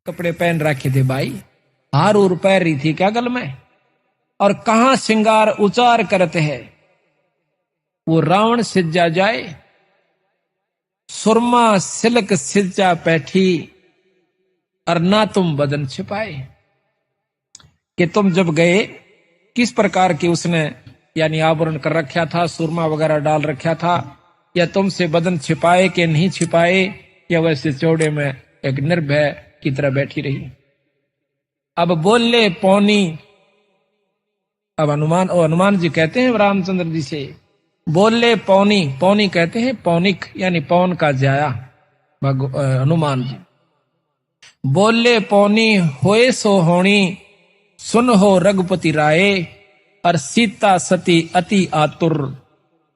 कपड़े पहन रखे थे भाई, हार उर पैर रही थी क्या गल में, और कहां श्रृंगार उचार करते हैं। वो रावण सिज्जा जाए, सुरमा सिल्क सिज्जा पैठी, और ना तुम बदन छिपाए। कि तुम जब गए किस प्रकार की उसने यानी आवरण कर रखा था, सुरमा वगैरह डाल रखा था, या तुमसे बदन छिपाए कि नहीं छिपाए, या वैसे चौड़े में एक निर्भय की तरह बैठी रही। अब बोले पौनी, अब हनुमान जी कहते हैं रामचंद्र जी से, बोले पौनी, पौनी कहते हैं पौनिक यानी पौन का जाया हनुमान जी। बोले पौनी होए सो होनी, सुन हो रघुपति राय, और सीता सती अति आतुर,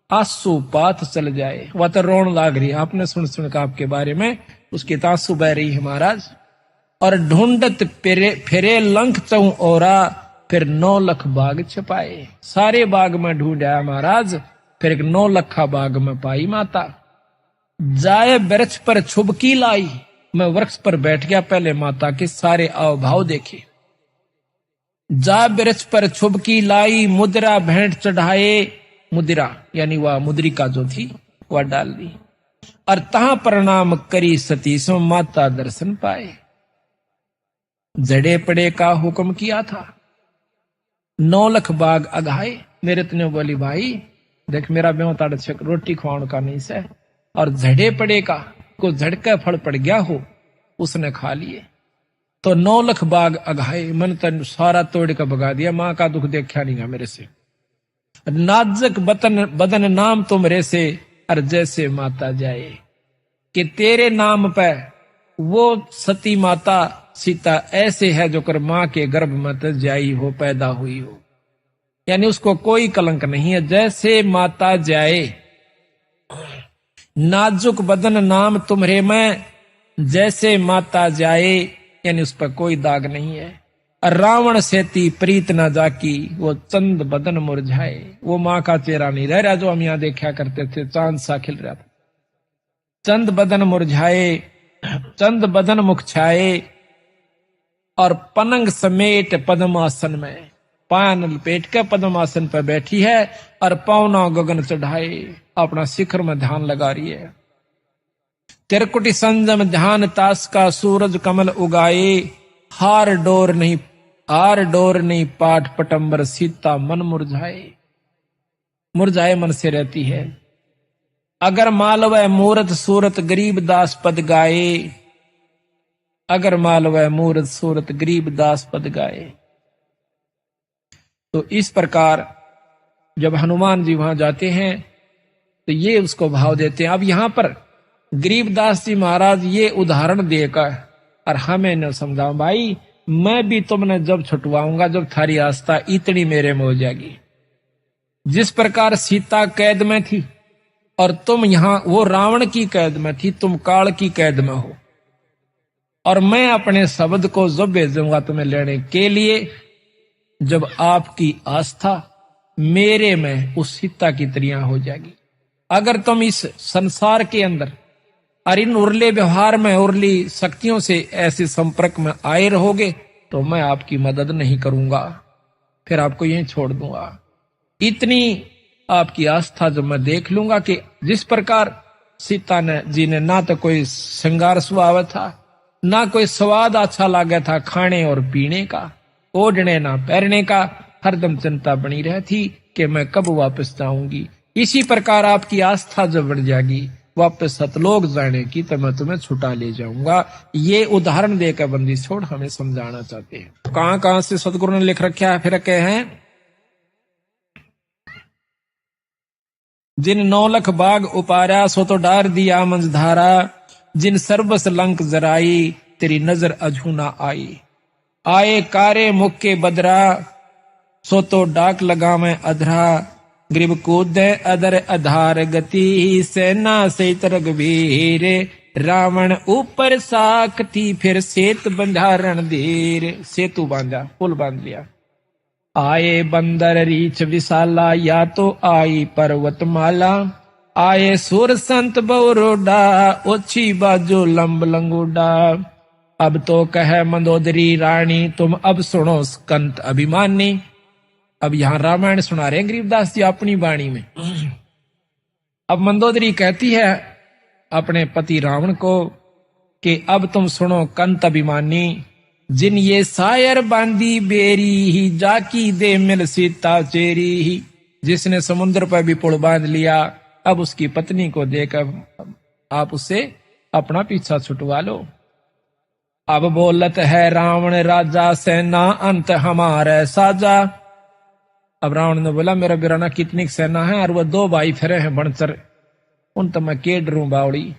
आंसू पात चल जाए। वह तो रोन लाग रही, आपने सुन का आपके बारे में उसके आंसू बह रही है महाराज। और ढूंढत फिरे लंक चौ ओरा, फिर 9 लाख बाग छपाए। सारे बाग में ढूंढाया महाराज, फिर एक 9 लखा बाग में पाई माता। जाए वृक्ष पर छुबकी लाई, मैं वृक्ष पर बैठ गया, पहले माता के सारे आवभाव देखे। जा वृक्ष पर छुबकी लाई, मुद्रा भेंट चढ़ाए, मुद्रा यानी वह मुद्रिका जो थी वह डाल दी, और तहां प्रणाम करी सती सो माता दर्शन पाए। जड़े पड़े का हुक्म किया था, 9 लाख बाग अघाए। मेरे तने बोली भाई देख मेरा ब्यों ताड़ छक रोटी खुआण का नहीं से, और झड़े पड़े का को झड़का फल पड़ गया हो उसने खा लिए, तो 9 लाख बाग अघाए। मन तन सारा तोड़ का भगा दिया, मां का दुख देखा नहीं है मेरे से। नाजक बदन नाम तुमरे से, और जैसे माता जाए। कि तेरे नाम पे वो सती माता सीता ऐसे है जो कर मां के गर्भ में तो जाई हो, पैदा हुई हो, यानी उसको कोई कलंक नहीं है। जैसे माता जाए, नाजुक बदन नाम तुम्हारे में, जैसे माता जाए, यानी उस पर कोई दाग नहीं है। रावण सेती प्रीत न जाकी, वो चंद बदन मुरझाए। वो मां का चेहरा नहीं रह रहा जो हम यहां देखा करते थे, चांद सा खिल रहा था। चंद बदन मुरझाए, चंद बदन मुख छाए, और पनंग समेट पद्मासन में, पान लपेट के पद्मासन पर बैठी है, और पौना गगन चढ़ाए अपना शिखर में ध्यान लगा रही है। तिरकुटी संजम ध्यान तास का, सूरज कमल उगाए, हार डोर नहीं पाठ पटंबर, सीता मन मुरझाए मन से रहती है। अगर मालवय मूरत सूरत गरीब दास पद गाए, अगर मालवय मूरत सूरत गरीब दास पद गाए। तो इस प्रकार जब हनुमान जी वहां जाते हैं तो ये उसको भाव देते हैं। अब यहां पर गरीबदास जी महाराज ये उदाहरण देकर और हमें न समझाओ भाई, मैं भी तुमने जब छुटवाऊंगा जब थारी आस्था इतनी मेरे में हो जाएगी। जिस प्रकार सीता कैद में थी और तुम यहां वो रावण की कैद में थी, तुम काल की कैद में हो, और मैं अपने शब्द को जब भेजूंगा तुम्हें लेने के लिए, जब आपकी आस्था मेरे में उस सीता की तरह हो जाएगी। अगर तुम इस संसार के अंदर और इन उर्ले व्यवहार में उर्ली शक्तियों से ऐसे संपर्क में आए रहोगे तो मैं आपकी मदद नहीं करूंगा, फिर आपको यहीं छोड़ दूंगा। इतनी आपकी आस्था जब मैं देख लूंगा कि जिस प्रकार सीता जी ने ना तो कोई श्रृंगार स्वभाव था, ना कोई स्वाद अच्छा लगा था खाने और पीने का, ओढ़ने ना पहनने का, हरदम चिंता बनी रहती कि मैं कब वापस जाऊंगी। इसी प्रकार आपकी आस्था जब बढ़ जाएगी वापस सतलोक जाने की, तो मैं तुम्हें छुटा ले जाऊंगा। ये उदाहरण देकर बंदी छोड़ हमें समझाना चाहते हैं। कहां कहां से सतगुरु ने लिख रखा है, फिर कहे हैं जिन 9 लाख बाग उपारा सो तो डार दिया मंझधारा, जिन सर्वस लंक जराई तेरी नजर अझू ना आई। आए कारे मुख के बदरा सो तो डाक लगा मैं अधरा, ग्रीब कूद अदर अधार गति सेना से रघुवीर, रावण ऊपर साकती फिर सेत बंधा रणधीर। सेतु बांधा, पुल बांध लिया। आए बंदर रीछ विशाला या तो आई पर्वतमाला, आए सुर संत बौरोडा ओछी बाजो लंब लंगोडा। अब तो कह मंदोदरी रानी तुम अब सुनो कंत अभिमानी। अब यहां रामायण सुना रहे हैं गरीबदास जी अपनी वाणी में। अब मंदोदरी कहती है अपने पति रावण को कि अब तुम सुनो कंत अभिमानी, जिन ये सायर बांधी बेरी ही जाकी दे मिल सीता चेरी ही। जिसने समुद्र पर भी पुल बांध लिया, अब उसकी पत्नी को देकर आप उससे अपना पीछा छुटवा लो। अब बोलत है रावण राजा सेना अंत हमारे साजा। अब रावण ने बोला मेरा बिराना कितनी सेना है और वो 2 भाई फिरे हैं बनचर, उन तो मैं के डरूं बावड़ी।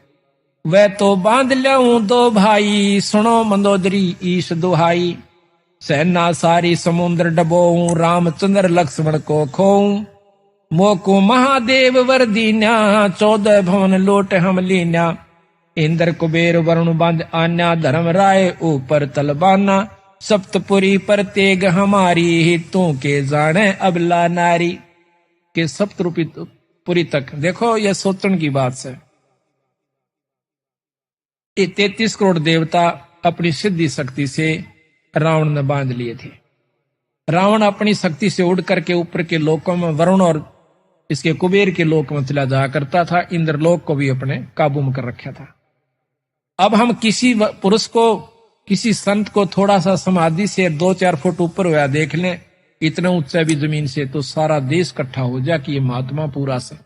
वह तो बांध लूं 2 भाई, सुनो मंदोदरी ईश दुहाई। सेना सारी समुद्र डबोऊं, रामचंद्र लक्ष्मण को खोऊं। मोको महादेव वर दीन्या, 14 भवन लोट हम लीन्या। इंद्र कुबेर वरुण बांध आन्या, धर्म राय ऊपर तलबाना। सप्तपुरी पर तेग हमारी, तू के जाने अबला नारी। के सप्तपुरी तक देखो यह सोचन की बात है। ये 33 करोड़ देवता अपनी सिद्धि शक्ति से रावण ने बांध लिए थे। रावण अपनी शक्ति से उड़ करके ऊपर के लोकों में वरुण और इसके कुबेर के लोक में चला जाया करता था। इंद्रलोक को भी अपने काबू में कर रखा था। अब हम किसी पुरुष को, किसी संत को थोड़ा सा समाधि से 2-4 फुट ऊपर हुआ देख लें, इतना ऊंचा भी जमीन से, तो सारा देश इकट्ठा हो जाए कि ये महात्मा पूरा से।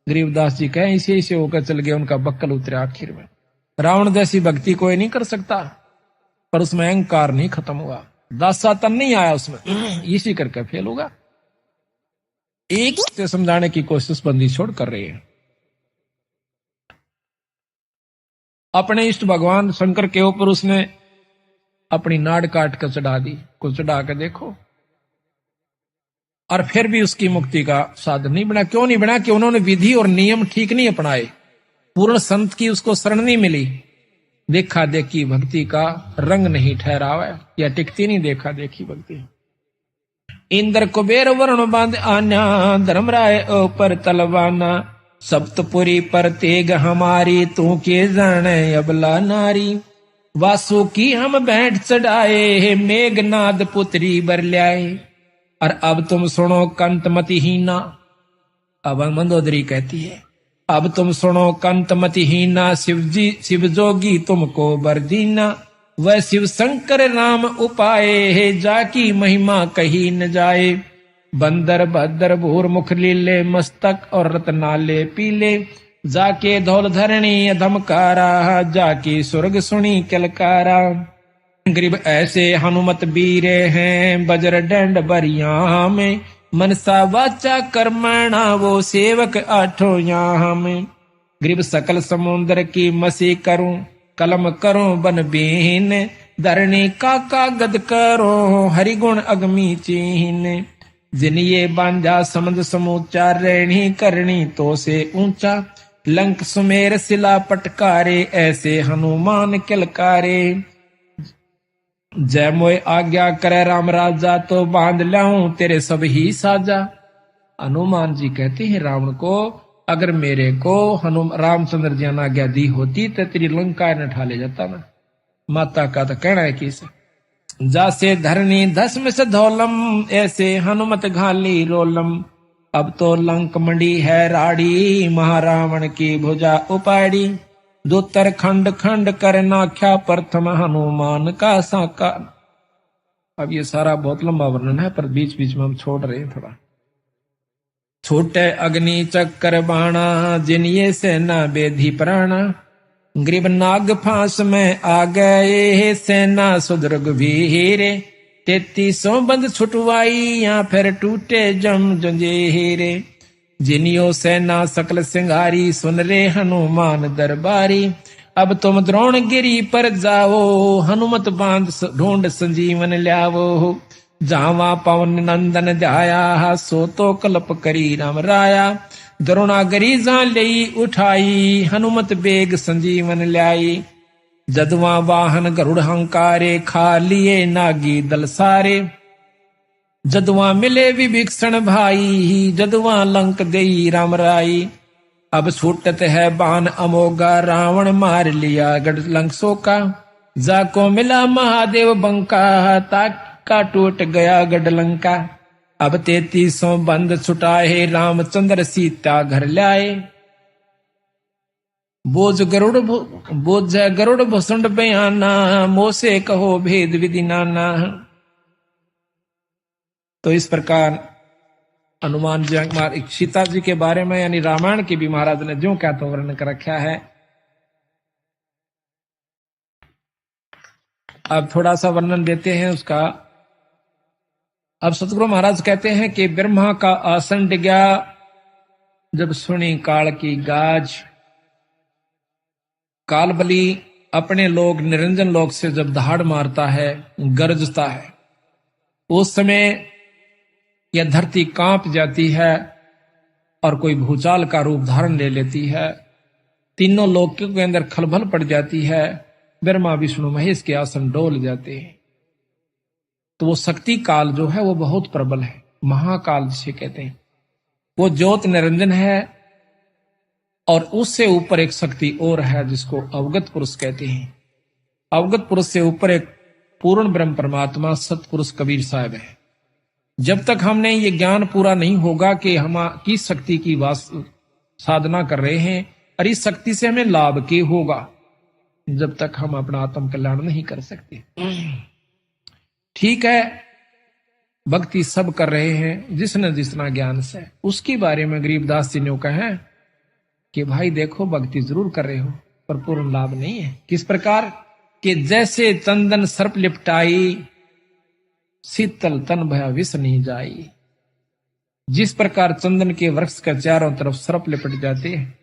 गरीबदास जी कहें इसे इसे होकर चल गए, उनका बक्कल उतरे आखिर में। रावण जैसी भक्ति कोई नहीं कर सकता, पर उसमें अहंकार नहीं खत्म हुआ, दासातन नहीं आया उसमें, इसी करके फेल होगा। एक से समझाने की कोशिश बंदी छोड़ कर रही है। अपने इष्ट भगवान शंकर के ऊपर उसने अपनी नाड़ काट कर चढ़ा दी, कुछ चढ़ा कर देखो, और फिर भी उसकी मुक्ति का साधन नहीं बना। क्यों नहीं बना? कि उन्होंने विधि और नियम ठीक नहीं अपनाए, पूर्ण संत की उसको शरण नहीं मिली। देखा देखी भक्ति का रंग नहीं ठहरावा, या टिकती नहीं देखा देखी भक्ति। इंद्र कुबेर वरुण बांध आन्या, धर्मराय ऊपर तलवाना। सप्तपुरी पर तेग हमारी, तू के जाने अबला नारी। वासु की हम बैठ चढ़ाए, मेघनाद पुत्री बर ल्याए। और अब तुम सुनो कंत मतिहीना। अब मंदोदरी कहती है अब तुम सुनो कंत मतिहीना, शिव जोगी तुमको बर दीना। वह शिव शंकर राम उपाए, जाकी महिमा कही न जाए। बंदर भद्र भूर मुख लीले, मस्तक और रत्नाले पीले। जाके धौल धरणी अधमकारा, जाकी स्वर्ग सुनी किलकारा। गरीब ऐसे हनुमत बीरे हैं, बजर डंड बरिया में। मनसा वाचा कर्मणा, वो सेवक आठों यहाँ में। गरीब सकल समुद्र की मसी करूं, कलम करूं बन बीन। धरणी का कागद करो, हरिगुण अगमी चीन। जिन ये बांधा समझ समूचा, रहनी करनी तो से ऊंचा। लंक सुमेर सिला पटकारे, ऐसे हनुमान किलकारे। जय मोय आज्ञा करे राम राजा, तो बांध लाऊं तेरे सब ही साजा। हनुमान जी कहते हैं रावण को, अगर मेरे को रामचंद्र जी ने आज्ञा दी होती तो तेरी लंका न ठा ले जाता ना। माता का तो कहना है कि जासे धरनी धस्म से धौलम, ऐसे हनुमत घाली रोलम। अब तो लंक मंडी है राड़ी, महारावण की भुजा उपाड़ी। दूतर खंड खंड कर नाख्या, प्रथम हनुमान का साका। अब ये सारा बहुत लंबा वर्णन है, पर बीच बीच में हम छोड़ रहे हैं थोड़ा। छोटे अग्नि चक्कर बाणा, जिन ये सेना बेधी प्राणा। ग्रीब नाग फांस में आ गए, सेना सुदृग वीरे। 3300 बंद छुटवाई, या फिर टूटे जम जंजीरे। जिनियो सेना सकल सिंगारी, सुन रे हनुमान दरबारी। अब तुम द्रोणगिरी पर जाओ, हनुमत बांध ढूंढ संजीवन ल्यावो। जावा पवन नंदन जाया, सो तो कल्प करी राम राया। द्रोणागिरी जा लई उठाई, हनुमत बेग संजीवन ल्याई। जदवा वाहन गरुड़ हंकारे, खा लिए नागी दल सारे। जदवा मिले विभीषण भाई, जदवा लंक देई राम राई। अब छूटत है बाण अमोगा, रावण मार लिया गढ़ लंक सोका। जाको मिला महादेव बंका, ताका टूट गया गढ़लंका। अब 3300 बंद छुटाए, रामचंद्र सीता घर लाए। बोझ गरुड़ भुसुंड बयाना, मोसे कहो भेद विधि नाना। तो इस प्रकार हनुमान जी सीता जी के बारे में यानी रामायण के भी महाराज ने जो क्या तो वर्णन कर रखा है। अब थोड़ा सा वर्णन देते हैं उसका। अब सतगुरु महाराज कहते हैं कि ब्रह्मा का आसन डिगा, जब सुनी काल की गाज। काल बलि अपने लोग निरंजन लोक से जब दहाड़ मारता है, गरजता है, उस समय यह धरती कांप जाती है और कोई भूचाल का रूप धारण ले लेती है। तीनों लोकों के अंदर खलबल पड़ जाती है। ब्रह्मा विष्णु महेश के आसन डोल जाते हैं। तो वो शक्ति काल जो है वो बहुत प्रबल है, महाकाल जिसे कहते हैं। वो ज्योत निरंजन है और उससे ऊपर एक शक्ति और है जिसको अवगत पुरुष कहते हैं। अवगत पुरुष से ऊपर एक पूर्ण ब्रह्म परमात्मा सतपुरुष कबीर साहब है। जब तक हमने ये ज्ञान पूरा नहीं होगा कि हम किस शक्ति की साधना कर रहे हैं और इस शक्ति से हमें लाभ क्या होगा, जब तक हम अपना आत्म कल्याण नहीं कर सकते। ठीक है, भक्ति सब कर रहे हैं जिसने जितना ज्ञान से, उसके बारे में गरीबदास जी ने कहा कि भाई देखो भक्ति जरूर कर रहे हो पर पूर्ण लाभ नहीं है। किस प्रकार कि जैसे चंदन सर्प लिपटाई, शीतल तन भया विष नहीं जाई। जिस प्रकार चंदन के वृक्ष के चारों तरफ सर्प लिपट जाते हैं,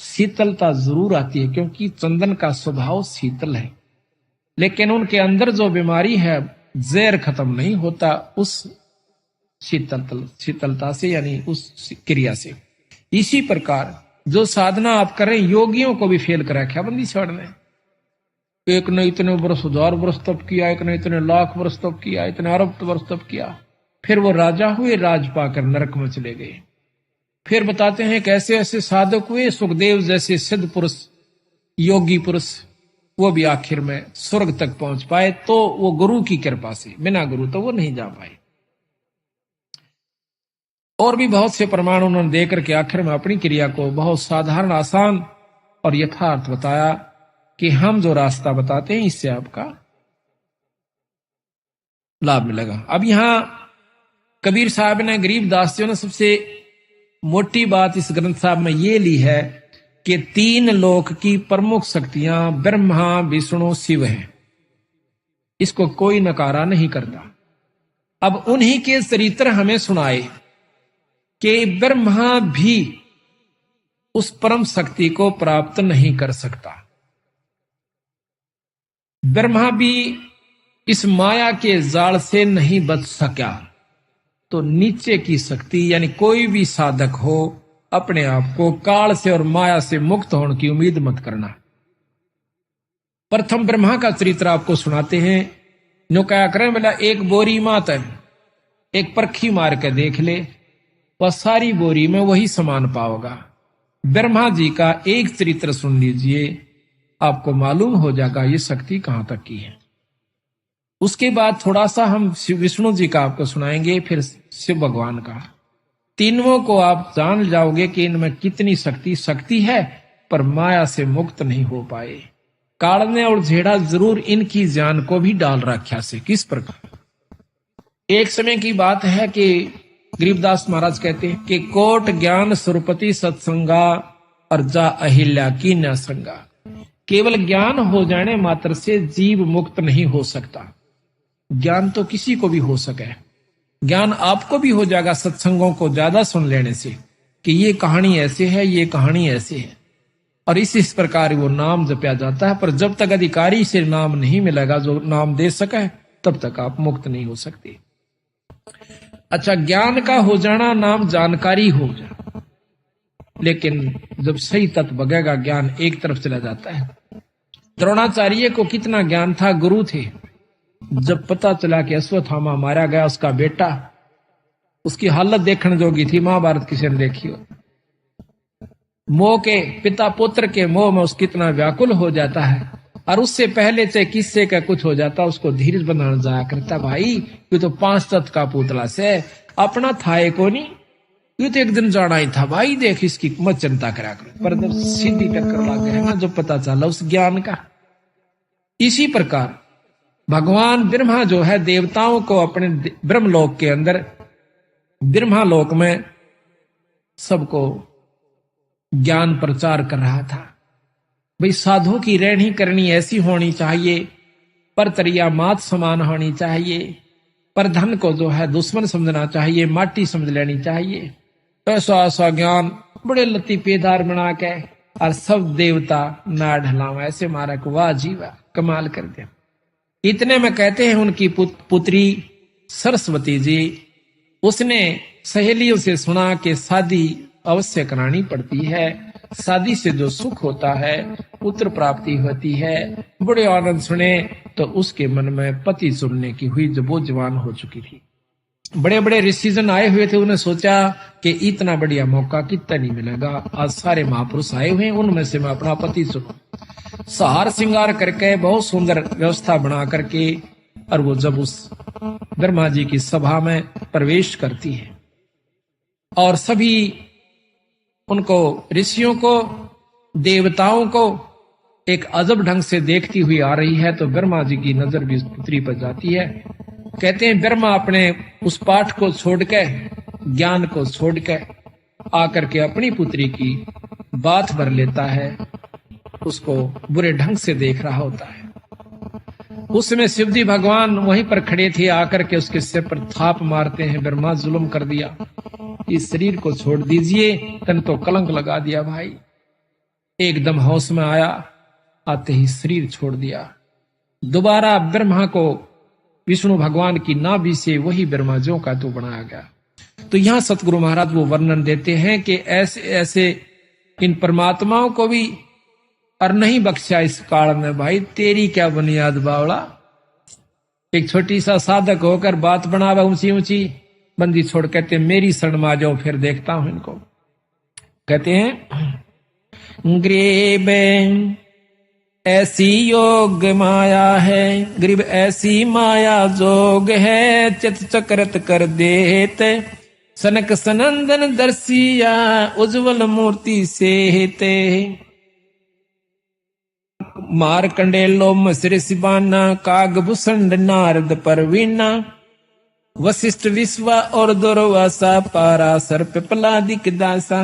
शीतलता जरूर आती है क्योंकि चंदन का स्वभाव शीतल है, लेकिन उनके अंदर जो बीमारी है जहर खत्म नहीं होता उस शीतलता से, यानी उस क्रिया से। इसी प्रकार जो साधना आप करें, योगियों को भी फेल करा क्या बंदी छोड़ने। एक ने इतने वर्ष 1000 वर्ष तप किया, एक ने इतने लाख वर्ष तप किया, इतने अरब वर्ष तप किया, फिर वो राजा हुए, राज पाकर नरक में चले गए। फिर बताते हैं कैसे ऐसे साधक हुए, सुखदेव जैसे सिद्ध पुरुष, योगी पुरुष, वो भी आखिर में स्वर्ग तक पहुंच पाए। तो वो गुरु की कृपा से, बिना गुरु तो वो नहीं जा पाए। और भी बहुत से प्रमाण उन्होंने देकर के आखिर में अपनी क्रिया को बहुत साधारण, आसान और यथार्थ बताया कि हम जो रास्ता बताते हैं इससे आपका लाभ मिलेगा। अब यहां कबीर साहब ने, गरीबदास जी ने सबसे मोटी बात इस ग्रंथ साहब में ये ली है कि 3 लोक की प्रमुख शक्तियां ब्रह्मा विष्णु शिव हैं। इसको कोई नकारा नहीं करता। अब उन्हीं के चरित्र हमें सुनाए कि ब्रह्मा भी उस परम शक्ति को प्राप्त नहीं कर सकता। ब्रह्मा भी इस माया के जाल से नहीं बच सका। तो नीचे की शक्ति यानी कोई भी साधक हो, अपने आप को काल से और माया से मुक्त होने की उम्मीद मत करना। प्रथम ब्रह्मा का चरित्र आपको सुनाते हैं। नो क्या करें बोला, एक बोरी मात है, एक परखी मार के देख ले, वह सारी बोरी में वही समान पाओगा। ब्रह्मा जी का एक चरित्र सुन लीजिए, आपको मालूम हो जाएगा ये शक्ति कहां तक की है। उसके बाद थोड़ा सा हम विष्णु जी का आपको सुनाएंगे, फिर शिव भगवान का। तीनों को आप जान जाओगे कि इनमें कितनी शक्ति है, पर माया से मुक्त नहीं हो पाए। काल ने और झेड़ा जरूर इनकी जान को भी डाल रखा से। किस प्रकार, एक समय की बात है कि गरीबदास महाराज कहते हैं कि कोट ज्ञान सुरपति सत्संगा, और जा अहिल्या की न संगा। केवल ज्ञान हो जाने मात्र से जीव मुक्त नहीं हो सकता। ज्ञान तो किसी को भी हो सके, ज्ञान आपको भी हो जाएगा सत्संगों को ज्यादा सुन लेने से कि ये कहानी ऐसे है, ये कहानी ऐसे है, और इस प्रकार वो नाम जपया जाता है। पर जब तक अधिकारी से नाम नहीं मिलेगा जो नाम दे सके, तब तक आप मुक्त नहीं हो सकते। अच्छा, ज्ञान का हो जाना नाम जानकारी हो जाए, लेकिन जब सही तत्व बगेगा ज्ञान एक तरफ चला जाता है। द्रोणाचार्य को कितना ज्ञान था, गुरु थे। जब पता चला कि अश्वत्थामा मारा गया, उसका बेटा, उसकी हालत देखने जोगी थी, महाभारत किसी ने देखी हो। मोह के, पिता पुत्र के मोह में उसकी इतना व्याकुल हो जाता है और उससे पहले चाहे किससे का कुछ हो जाता उसको धीरज बनाना जाया करता। भाई ये तो 5 तत्व का पुतला से अपना था को नहीं, ये तो एक दिन जाना ही था भाई, देख इसकी मत चिंता करा कर। पर जब सीधी टक्कर लग गए ना, जो पता चला उस ज्ञान का। इसी प्रकार भगवान ब्रह्मा जो है देवताओं को अपने ब्रह्मलोक के अंदर, ब्रह्मालोक में सबको ज्ञान प्रचार कर रहा था। भाई साधुओं की रहनी करनी ऐसी होनी चाहिए, पर तरिया मात समान होनी चाहिए, पर धन को जो है दुश्मन समझना चाहिए, माटी समझ लेनी चाहिए। ऐसा ऐसा ज्ञान बड़े लतीफेदार बना के और सब देवता ना ढलावा, ऐसे मारा को वाह जी वाह कमाल कर दिया। इतने में कहते हैं उनकी पुत्री सरस्वती जी, उसने सहेलियों से सुना कि शादी अवश्य करानी पड़ती है, शादी से जो सुख होता है पुत्र प्राप्ति होती है। बड़े आनंद सुने तो उसके मन में पति चुनने की हुई, जब वो जवान हो चुकी थी। बड़े बड़े ऋषिजन आए हुए थे, उन्हें सोचा कि इतना बढ़िया मौका कितना नहीं मिलेगा, आज सारे महापुरुष आए हुए हैं, उनमें से मैं अपना पति चुनूं। सहार श्रृंगार करके बहुत सुंदर व्यवस्था बना करके, और वो जब उस ब्रह्मा जी की सभा में प्रवेश करती है और सभी उनको ऋषियों को देवताओं को एक अजब ढंग से देखती हुई आ रही है, तो ब्रह्मा जी की नजर भी उस पुत्री पर जाती है। कहते हैं ब्रह्मा अपने उस पाठ को छोड़ के, ज्ञान को छोड़ के आकर के अपनी पुत्री की बात भर लेता है, उसको बुरे ढंग से देख रहा होता है। उस समय शिवजी भगवान वहीं पर खड़े थे, आकर के उसके सिर पर थाप मारते हैं, ब्रह्मा जुल्म कर दिया, इस शरीर को छोड़ दीजिए, तन तो कलंक लगा दिया भाई। एकदम होश में आया, आते ही शरीर छोड़ दिया। दोबारा ब्रह्मा को विष्णु भगवान की नाभि से वही ब्रह्मा ज्यों का तो बनाया गया। तो यहां सतगुरु महाराज वो वर्णन देते हैं कि ऐसे ऐसे इन परमात्माओं को भी और नहीं बख्शा इस काल में। भाई तेरी क्या बुनियाद बावड़ा, एक छोटी सा साधक होकर बात बनावा ऊंची ऊंची, बंदी छोड़ कहते मेरी शरण में आ जाओ, फिर देखता हूं इनको। कहते हैं ग्रीब ऐसी योग माया है, ग्रीब ऐसी माया जोग है, चित चक्रत कर देते, सनक सनंदन दर्शिया उज्जवल मूर्ति से हेते। मार कंडेलो मसरे सिबाना, काग भूषण नारद परवीना, वशिष्ठ विश्वा और दुर्वासा, पारा सर्प पलादिक दासा,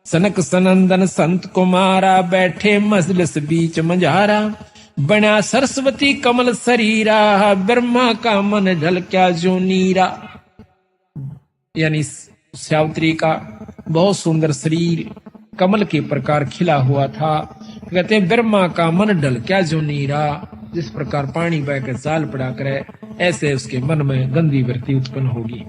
सनक सनंदन संत कुमारा, बैठे मजलिस बीच मझारा, बना सरस्वती कमल शरीरा, ब्रह्मा का मन ढलक्या जो नीरा। यानी सावित्री का बहुत सुंदर शरीर कमल के प्रकार खिला हुआ था। कहते हैं ब्रह्मा का मन ढलक्या जो नीरा, जिस प्रकार पानी बहकर जाल पड़ा करे, ऐसे उसके मन में गंदी वृत्ति उत्पन्न होगी।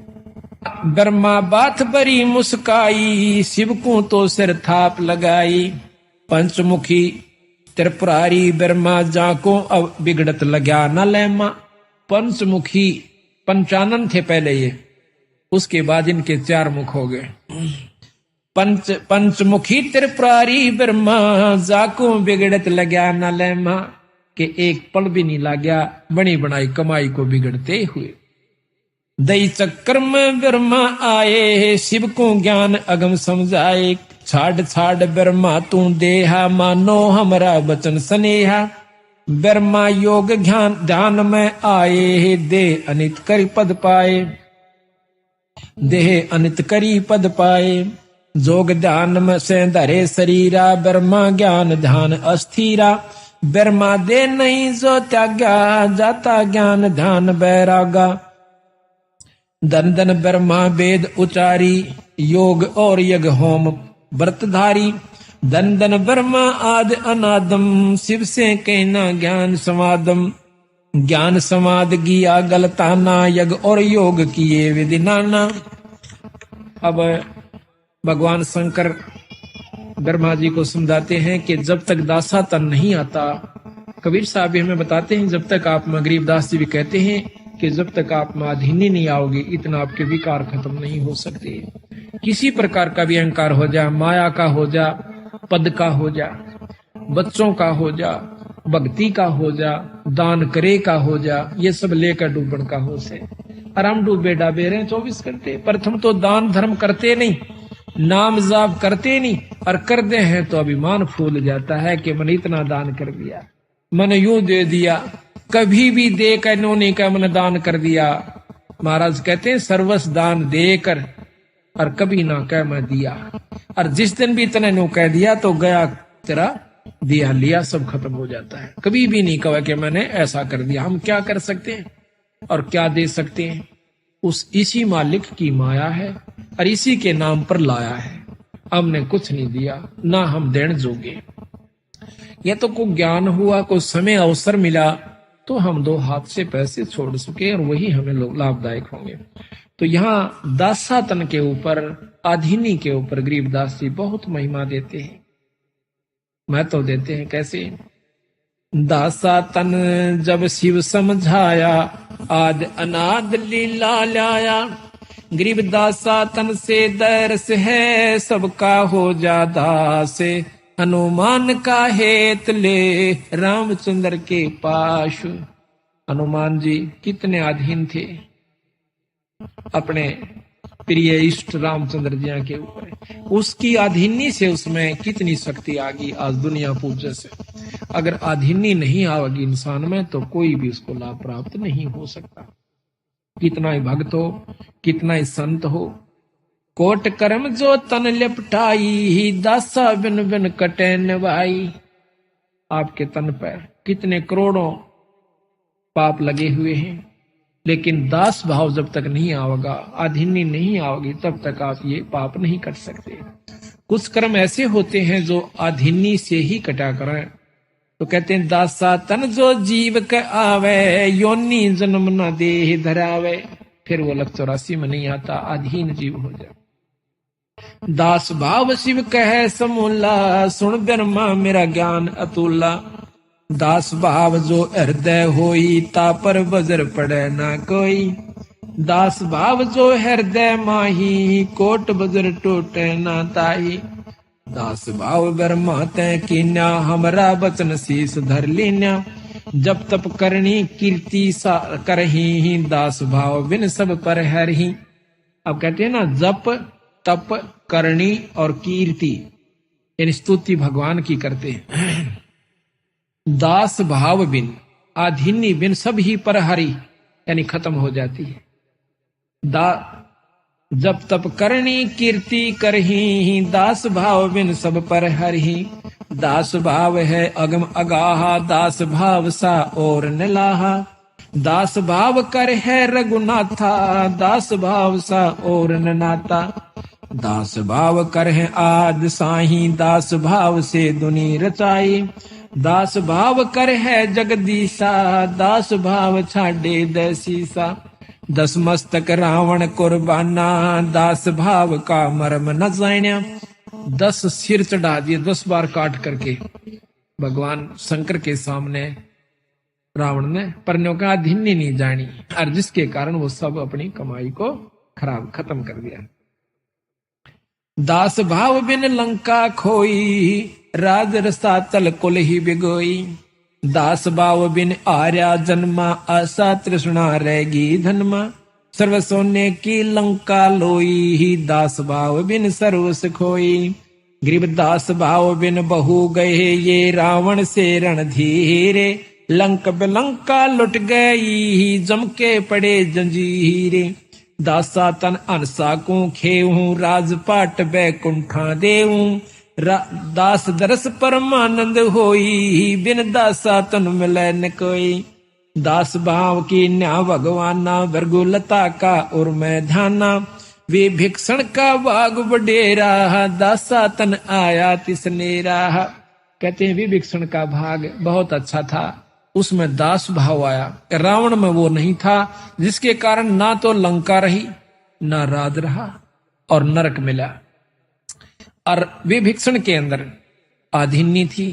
ब्रह्मा बात बरी मुस्काई, शिव को तो सिर थाप लगाई, पंचमुखी त्रिपुरारी, ब्रह्मा जाको अब बिगड़त लग्या न लेमा। पंचमुखी पंचानन थे पहले ये, उसके बाद इनके 4 मुख हो गए। पंचमुखी त्रिपुरारी ब्रह्मा, जाको बिगड़त लग्या न लेमा, के एक पल भी नहीं लाग्या बनी बनाई कमाई को बिगड़ते हुए। दई चक्कर में ब्रह्मा आए, शिव को ज्ञान अगम समझाए, छाड़ छाड़ ब्रह्मा तू देहा, मानो हमरा बचन स्नेहा। ब्रह्मा योग ज्ञान ध्यान में आए, दे अनित करी पद पाए, देह अनित करी पद पाए। जोग ध्यान में से धरे शरीरा, ब्रह्मा ज्ञान ध्यान अस्थिरा, ब्रह्मा दे नहीं जो त्यागा, जाता ज्ञान ध्यान बैरागा। धन धन ब्रह्मा वेद उचारी, योग और यज्ञ होम व्रतधारी, धन धन ब्रह्मा आदि अनादम, शिव से कहना ज्ञान समादम। ज्ञान समाद किया गलताना, यज्ञ और योग किए विधि नाना। अब भगवान शंकर ब्रह्मा जी को समझाते हैं कि जब तक दासा तन नहीं आता, कबीर साहब भी हमें बताते हैं, जब तक आप में, गरीबदास जी भी कहते हैं कि जब तक आप में अधीनी नहीं आओगे, इतना आपके विकार खत्म नहीं हो सकते। किसी प्रकार का भी अहंकार हो जा, माया का हो जा, पद का हो जा, बच्चों का हो जा, भक्ति का हो जा, दान करे का हो जा, ये सब लेकर डूबन का होश है। और हम डूबे डाबे रहे 24 घंटे। प्रथम तो दान धर्म करते नहीं, नाम जाप करते नहीं, और कर दे हैं तो अभिमान फूल जाता है कि मैंने इतना दान कर दिया, मैंने यूं दे दिया, कभी भी दे कर इन्होंने का मैंने दान कर दिया। महाराज कहते हैं सर्वस दान देकर और कभी ना कह मैं दिया, और जिस दिन भी तने नो कह दिया तो गया तेरा दिया लिया सब खत्म हो जाता है। कभी भी नहीं कहा कि मैंने ऐसा कर दिया। हम क्या कर सकते हैं और क्या दे सकते हैं? उस इसी मालिक की माया है और इसी के नाम पर लाया है। हमने कुछ नहीं दिया, ना हम देने जोगे। यह तो कोई ज्ञान हुआ, कोई समय अवसर मिला तो हम दो हाथ से पैसे छोड़ सके और वही हमें लाभदायक होंगे। तो यहाँ दासातन के ऊपर, आधीनी के ऊपर गरीबदास जी बहुत महिमा देते हैं, महत्व देते हैं। कैसे? दासातन जब शिव समझाया, आद अनाद लीला लाया। गरीब दासातन से दरस है, सबका हो जा दास। हनुमान का हेत ले रामचंद्र के पास। हनुमान जी कितने अधीन थे अपने प्रिय इष्ट रामचंद्र जी के ऊपर। उसकी अधीनी से उसमें कितनी शक्ति आ गई आज दुनिया पूज्य से। अगर अधीनी नहीं आवेगी इंसान में तो कोई भी उसको लाभ प्राप्त नहीं हो सकता। कितना ही भक्त हो, कितना ही संत हो, कोट कर्म जो तन लिपटाई, दासा बिन बिन कटे निभाई। आपके तन पर कितने करोड़ों पाप लगे हुए हैं, लेकिन दास भाव जब तक नहीं आवेगा, अधीनी नहीं आवेगी, तब तक आप ये पाप नहीं कर सकते। कुछ कर्म ऐसे होते हैं जो अधीनी से ही कटा करें। तो कहते हैं दासा तन जो जीव के आवे, योनि जन्म न देह धरावे। फिर वो 84 में नहीं आता, अधीन जीव हो जाए। दास भाव शिव कहे समूला, सुन ब्रह्मा मेरा ज्ञान अतुला। दास भाव जो हृदय होई, ता पर बजर पड़े ना कोई। दास भाव जो हृदय माही, कोट बजर टूटे ना ताही। दास भाव ब्रह्मा तय कीन्या, हमरा बचन शीस धर लीन्या। जब तप करनी कीर्ति सा करही, दास भाव बिन सब पर हरही। अब कहते हैं ना, जप तप करनी और कीर्ति, यानी स्तुति भगवान की करते हैं। दास भाव बिन, आधीनी बिन सब ही पर हरि, यानी खत्म हो जाती है। जब तप करनी कीर्ति करही, दास भाव बिन सब पर हरि। दास भाव है अगम अगाहा, दास भाव सा और निलाहा। दास भाव कर है रघुनाथा, दास भाव सा और नाता। दास भाव कर है आद साही, दास भाव से दुनी रचाई। दास भाव कर है जगदीशा, दास भाव छाड़े दसीसा। दस मस्तक रावण कुर्बाना, दास भाव का मर्म न जान्या। 10 सिर चढ़ा दिए 10 बार काट करके भगवान शंकर के सामने रावण ने, पर का अधीनी नहीं जानी, और जिसके कारण वो सब अपनी कमाई को खत्म कर दिया। दास भाव बिन लंका खोई, राज रसातल कुल ही बिगोई। दास भाव बिन आर्या जन्मा, आशा तृष्णा रहेगी धनमा। सर्व सोने की लंका लोई, दास भाव बिन सर्वस खोई। गरीब दास भाव बिन बहु गए, ये रावण से रणधीरे। लंक बिलंका लुट गई, जम के पड़े जंजीरे। दासा तन अनसा को खेऊं, राजपाट बैकुंठा देऊं। दास दरस परमानंद होई, बिन दासा तन मिले न कोई। दास भाव की न्या भगवाना, वर्गुलता का उर में ध्याना। वे भिक्षण का भाग बडेरा, दासा तन आया तिसनेरा। कहते हैं विभीषण का भाग बहुत अच्छा था, उसमें दास भाव आया। रावण में वो नहीं था, जिसके कारण ना तो लंका रही, ना राज रहा और नरक मिला। और विभीषण के अंदर आधीनी थी,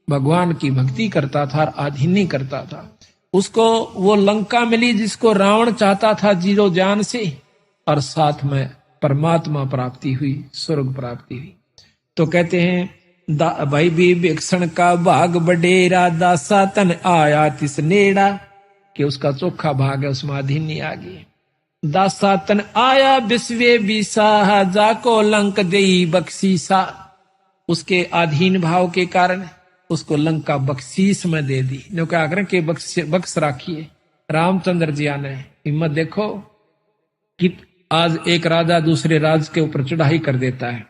भगवान की भक्ति करता था और आधीनी करता था। उसको वो लंका मिली जिसको रावण चाहता था जीरो जान से, और साथ में परमात्मा प्राप्ति हुई, स्वर्ग प्राप्ति हुई। तो कहते हैं भाई विभीषण का भाग बडेरा, दासा तन आया तिस नेड़ा, कि उसका चोखा भाग है, उसमें अधीनी आ गई। दासा तन आया विश्वे बीसा, जाको लंक देई बख्शीसा, उसके अधीन भाव के कारण उसको लंका बख्शीश में दे दी। नो क्या करें कि बख्श राखिए। रामचंद्र जी आने हिम्मत देखो कि आज एक राजा दूसरे राज के ऊपर चढ़ाई कर देता है,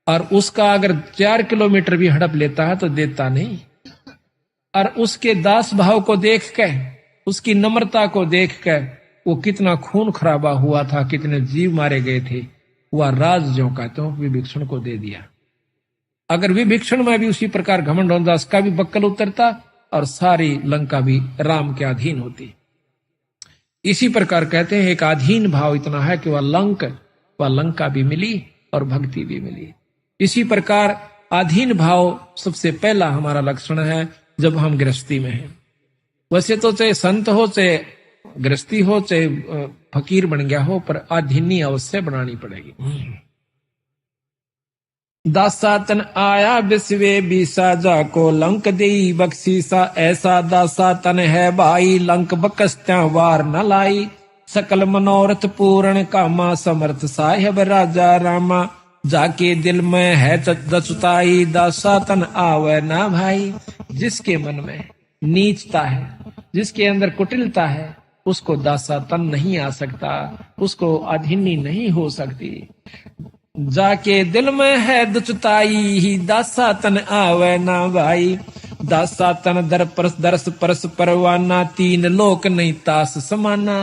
और उसका अगर 4 किलोमीटर भी हड़प लेता है तो देता नहीं। और उसके दास भाव को देख के, उसकी नम्रता को देख के, वो कितना खून खराबा हुआ था, कितने जीव मारे गए थे, वह राज जो कहते हो विभीषण को दे दिया। अगर विभीषण में भी उसी प्रकार घमंड होता, उसका भी बक्कल उतरता और सारी लंका भी राम के अधीन होती। इसी प्रकार कहते हैं एक अधीन भाव इतना है कि वह लंका भी मिली और भक्ति भी मिली। इसी प्रकार अधीन भाव सबसे पहला हमारा लक्षण है जब हम गृहस्थी में हैं। वैसे तो चाहे संत हो, चाहे गृहस्थी हो, चाहे फकीर बन गया हो, पर अधीनी अवश्य बनानी पड़ेगी। दासा तन आया विश्वे बीसा, जाको लंक देई बख्शीसा, ऐसा दासा तन है भाई, लंक बकस्त्या वार न लाई, सकल मनोरथ पूर्ण कामा, समर्थ साहिब राजा रामा, जाके दिल में है दचुताई, दासा तन आवे ना भाई। जिसके मन में नीचता है, जिसके अंदर कुटिलता है, उसको दासा तन नहीं आ सकता, उसको अधीनी नहीं हो सकती। जाके दिल में है दुचताई, दासा तन आवे ना भाई, दासा तन दरस परस परवाना, 3 लोक नहीं तास समाना।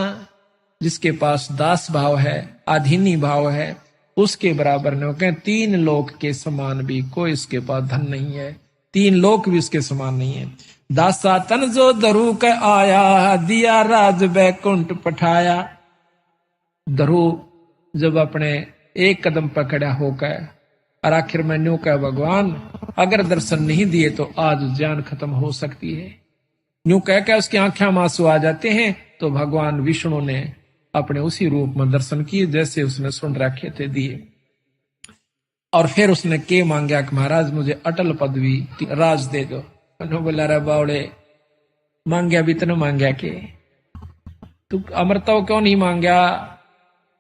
जिसके पास दास भाव है, अधीनी भाव है, उसके बराबर न कहें 3 लोक के समान भी कोई इसके पास धन नहीं है, 3 लोक भी उसके समान नहीं है। दासा तन जो धरू के आया, दिया राज बैकुंठ पठाया। धरू जब अपने एक कदम पकड़ा होकर और आखिर में न्यू कह भगवान अगर दर्शन नहीं दिए तो आज जान खत्म हो सकती है, न्यू कह के उसकी आंखें में आंसू आ जाते हैं, तो भगवान विष्णु ने अपने उसी रूप में दर्शन किए जैसे उसने सुन रखे थे, दिए। और फिर उसने के मांगा कि महाराज मुझे अटल पदवी राज दे दो। बोला रे बावड़े, मांगया भी तने मांगया के तू अमरता क्यों नहीं मांगया?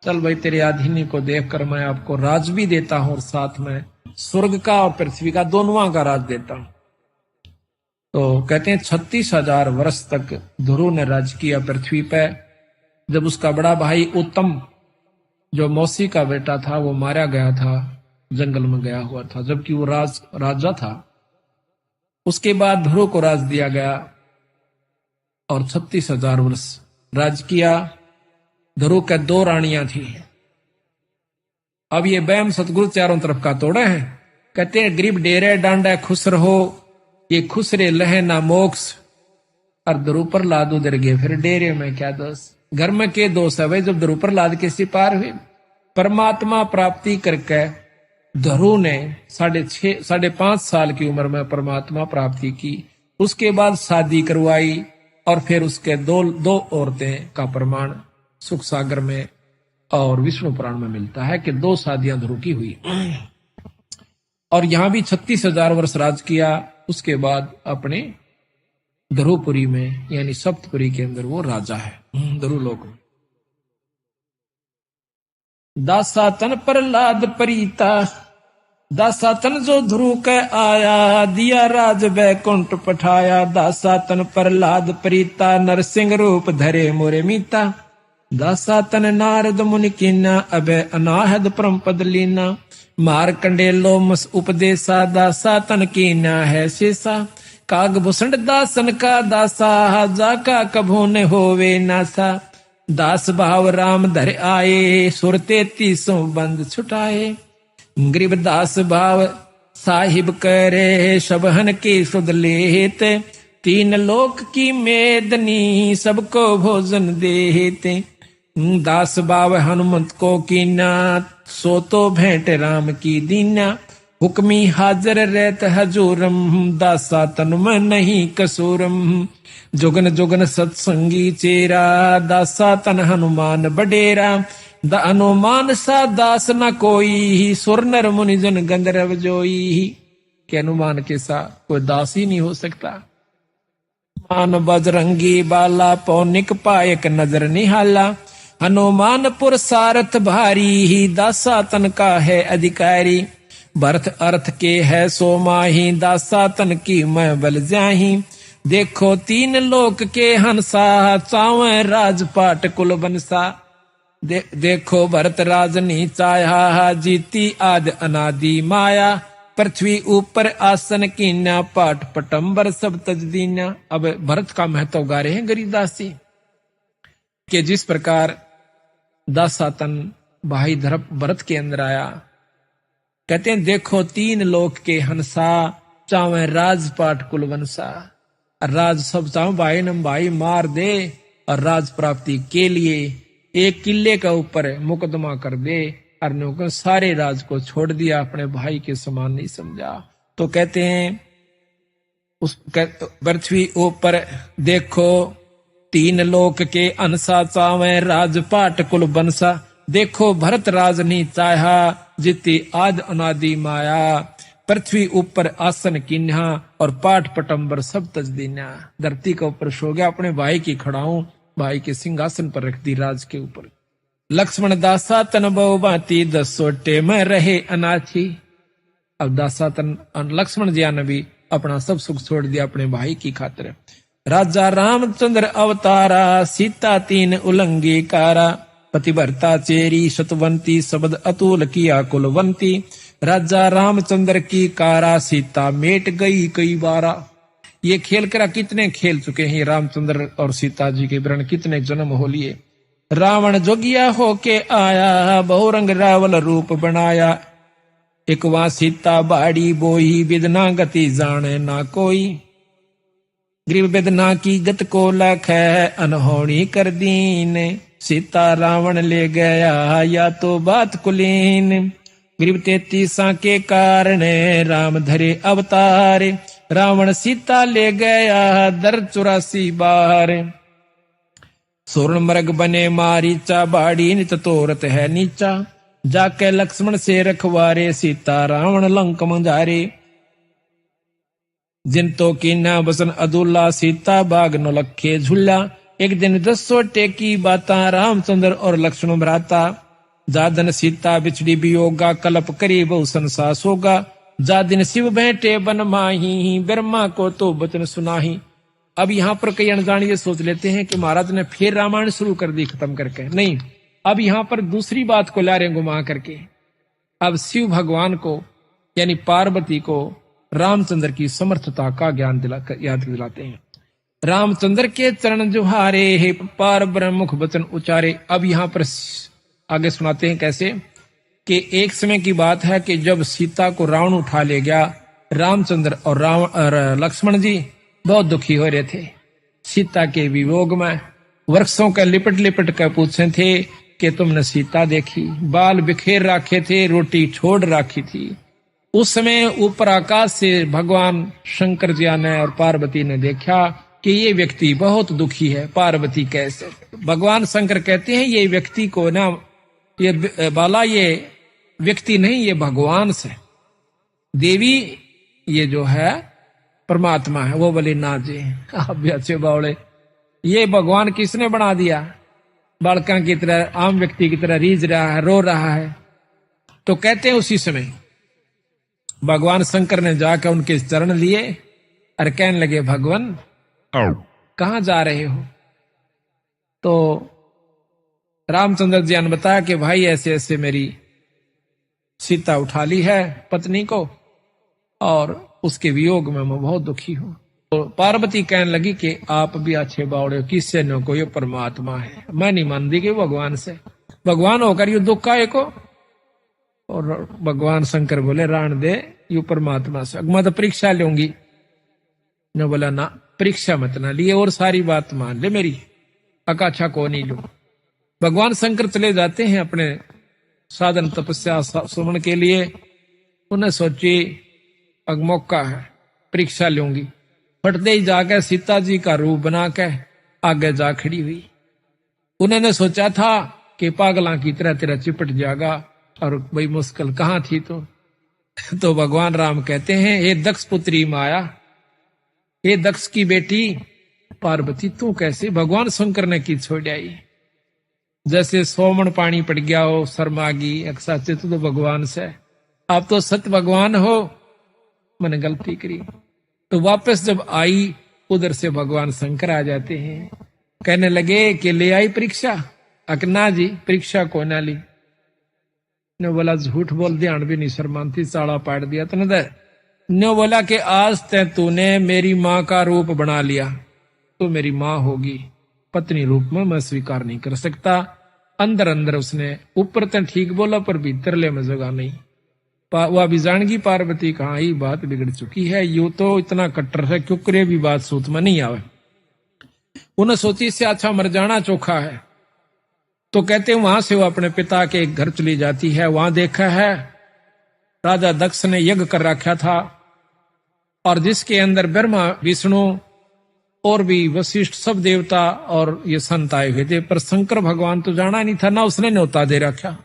चल भाई तेरे अधीनी को देखकर मैं आपको राज भी देता हूं और साथ में स्वर्ग का और पृथ्वी का दोनों का राज देता हूं। तो कहते हैं 36,000 वर्ष तक ध्रुव ने राज किया पृथ्वी पे। जब उसका बड़ा भाई उत्तम जो मौसी का बेटा था वो मारा गया था, जंगल में गया हुआ था, जबकि वो राजा था। उसके बाद ध्रुव को राज दिया गया और 36,000 वर्ष राज किया। ध्रुव के 2 रानियां थी। अब ये बैम सतगुरु चारों तरफ का तोड़े हैं। कहते हैं गरीब डेरे डांडा खुश रहो, ये खुश रे लहे ना मोक्ष। और ध्रुव पर लाद उधर गए, फिर डेरे में क्या दोष, घर में के दोष है भाई। जब ध्रुव पर लाद के सिपार हुए, परमात्मा प्राप्ति करके ध्रुव ने 5.5 साल की उम्र में परमात्मा प्राप्ति की। उसके बाद शादी करवाई और फिर उसके दो औरतें का प्रमाण सुख सागर में और विष्णु पुराण में मिलता है कि 2 शादियां ध्रुव की हुई। और यहां भी 36,000 वर्ष राज किया। उसके बाद अपने ध्रुवपुरी में यानी सप्तपुरी के अंदर वो राजा है ध्रुवलोक में। दासा तन प्रहलाद प्रीता, दासा तन जो ध्रुव के आया, दिया राज बैकुंठ पठाया। दासा तन प्रहलाद प्रीता, नरसिंह रूप धरे मोरे मीता। दासा तन नारद मुनि कीना, अबे अनाहद परम पद लीना। मार कंडेलो मस उपदेशा, दासा तन कीना है शेषा। काग भूषण दासन का दासा, जाका कभू न होवे नासा। दास भाव राम धर आए, सुर 33 बंद छुटाए। गरीब दास भाव साहिब करे, सबहन के सुध लेत। 3 लोक की मेदनी, सबको भोजन देते। दास भाव हनुमंत को कीना, सो तो भेंट राम की दीना। हुक्मी हाजर रहत हजूरम, दासा तन में नहीं कसूरम। जुगन जुगन सत्संगी चेरा, दासा तन हनुमान बडेरा। द हनुमान सा दास न कोई, सुर नर मुनि जन गंधर्व जोई। कि हनुमान के साथ कोई दास ही नहीं हो सकता। मान बजरंगी बाला पौनिक पायक नजर निहाला, हनुमान पुर सारथ भारी ही दासा तन का है अधिकारी। भरत अर्थ के है सो माही, दासा तन की मैं बल जाही। देखो तीन लोक के हंसा, चावे राजपाट कुल बनसा। देखो भरत राजनी चाया, जीती आद अनादि माया। पृथ्वी ऊपर आसन कीन्या, पाठ पटंबर सब तज दीन्या। अब भरत का महत्व गा रहे हैं गरीदास जी कि जिस प्रकार दासातन भाई भरत के अंदर आया, कहते हैं देखो तीन लोक के हंसा, चावे राजपाट कुल वंसा। राज सब चाहो भाई नम भाई मार दे, और राज प्राप्ति के लिए एक किले का ऊपर मुकदमा कर दे, और सारे राज को छोड़ दिया, अपने भाई के समान नहीं समझा। तो कहते हैं उस पृथ्वी ऊपर देखो तीन लोक के अनसा, चावे राजपाट कुल बनसा। देखो भरत राज नी चाहा, जिति आद अनादि माया। पृथ्वी ऊपर आसन किन्हा, और पाठ पटंबर सब तज दीन्या। धरती के ऊपर सो गया, अपने भाई की खड़ाऊं, भाई के सिंहासन पर रख दी राज के ऊपर। लक्ष्मण दासा तन बहु भांति, 10 सोटे में रहे अनाथी। अब दासा तन लक्ष्मण जी ने भी अपना सब सुख छोड़ दिया अपने भाई की खातिर। राजा रामचंद्र अवतारा, सीता तीन उलंगी कारा। पतिव्रता चेरी सतवंती, शब्द अतुल किया कुलवंती। राजा रामचंद्र की कारा, सीता मेट गई कई बारा। ये खेल करा कितने खेल चुके हैं रामचंद्र और सीता जी के वर्ण, कितने जन्म हो लिए। रावण जोगिया होके आया, बहुरंग रावल रूप बनाया। एक वहां सीता बाड़ी बोई, विदना गति जाने ना कोई। ग्रीव वेदना की गत को लख है, अनहोनी कर दीन। सीता रावण ले गया, या तो बात कुलीन। ग्रीव 33 के कारण, राम धरे अवतार। रावण सीता ले गया, दर 84 बार। स्वर्ण मृग बने मारीचा, बाड़ी नित तोरत है नीचा। जाके लक्ष्मण से रखवारे, सीता रावण लंक मंजारे। जिन तो कीना बसन अदुल्ला, सीता बाग न लखे झुल्ला। एक दिन 10 सोटे की बाता, रामचंद्र और लक्ष्मण भ्राता। जादन सीता बिछड़ी वियोगा, कलप करी बहु संसास होगा। जा दिन शिव बैठे बन माही, ब्रह्मा को तो बचन सुनाही। अब यहाँ पर कई अनजान ये सोच लेते हैं कि महाराज ने फिर रामायण शुरू कर दी खत्म करके। नहीं, अब यहाँ पर दूसरी बात को ला रहे घुमा करके। अब शिव भगवान को यानी पार्वती को रामचंद्र की समर्थता का ज्ञान याद दिलाते हैं। रामचंद्र के चरण जुहारे, हे पार ब्रह्म मुख वचन उचारे। अब यहाँ पर आगे सुनाते हैं कैसे कि एक समय की बात है कि जब सीता को रावण उठा ले गया, रामचंद्र और लक्ष्मण जी बहुत दुखी हो रहे थे सीता के वियोग में। वृक्षों का लिपट लिपट कर पूछे थे कि तुमने सीता देखी? बाल बिखेर रखे थे, रोटी छोड़ रखी थी। उस समय ऊपर आकाश से भगवान शंकर जी ने और पार्वती ने देखा कि ये व्यक्ति बहुत दुखी है। पार्वती कैसे? भगवान शंकर कहते हैं ये व्यक्ति को ना, ये बाला ये व्यक्ति नहीं, ये भगवान से। देवी ये जो है परमात्मा है। वो बोले ना जी आप भी अच्छे बावड़े, ये भगवान किसने बना दिया? बालका की तरह, आम व्यक्ति की तरह रीझ रहा है, रो रहा है। तो कहते हैं उसी समय भगवान शंकर ने जाकर उनके चरण लिए और कहने लगे भगवान कहां जा रहे हो? तो रामचंद्र जी ने बताया कि भाई ऐसे ऐसे मेरी सीता उठा ली है पत्नी को, और उसके वियोग में मैं बहुत दुखी हूं। तो पार्वती कहने लगी कि आप भी अच्छे बावड़े हो, किससे न को ये परमात्मा है, मैं नहीं मानती कि भगवान से। भगवान होकर यू दुख का को। और भगवान शंकर बोले राण दे यू परमात्मा से, मैं तो परीक्षा लूंगी। न बोला ना परीक्षा मत ना लिए, और सारी बात मान ले मेरी, अकाछा को नहीं लू। भगवान शंकर चले जाते हैं अपने साधन तपस्या सुमन के लिए। उन्हें सोची अब मौका है, परीक्षा लूंगी। फटते ही जाकर सीता जी का रूप बना के आगे जा खड़ी हुई। उन्होंने सोचा था कि पागला की तरह तेरा चिपट जाएगा, और बड़ी मुश्किल कहाँ थी। तो तो भगवान राम कहते हैं, हे दक्ष पुत्री माया, हे दक्ष की बेटी पार्वती, तू कैसे भगवान शंकर ने की छोड़ आई। जैसे सोमन पानी पड़ गया हो शर्मागी अक्साचे, तो भगवान से आप तो सत्य भगवान हो, मैंने गलती करी। तो वापस जब आई उधर से भगवान शंकर आ जाते हैं, कहने लगे कि ले आई परीक्षा। अकना जी परीक्षा को ना ली। ने बोला झूठ बोल, ध्यान भी नहीं शर्मानती, चाड़ा पाट दिया तने दे। ने बोला कि आज तय तूने मेरी माँ का रूप बना लिया, तो मेरी माँ होगी, पत्नी रूप में मैं स्वीकार नहीं कर सकता। अंदर अंदर उसने ऊपर तक ठीक बोला पर भीतर ले में जगह नहीं। वह भी जानगी पार्वती कहाँ ही बात बिगड़ चुकी है, यू तो इतना कट्टर है क्यों करे भी बात सूत में नहीं आवे। उन्हें सोची इससे अच्छा मर जाना चोखा है। तो कहते वहां से वो अपने पिता के घर चली जाती है। वहां देखा है राजा दक्ष ने यज्ञ कर रखा था, और जिसके अंदर ब्रह्मा विष्णु और भी वशिष्ठ सब देवता और ये संत आए हुए थे, पर शंकर भगवान तो जाना नहीं था ना, उसने न्योता दे रखा।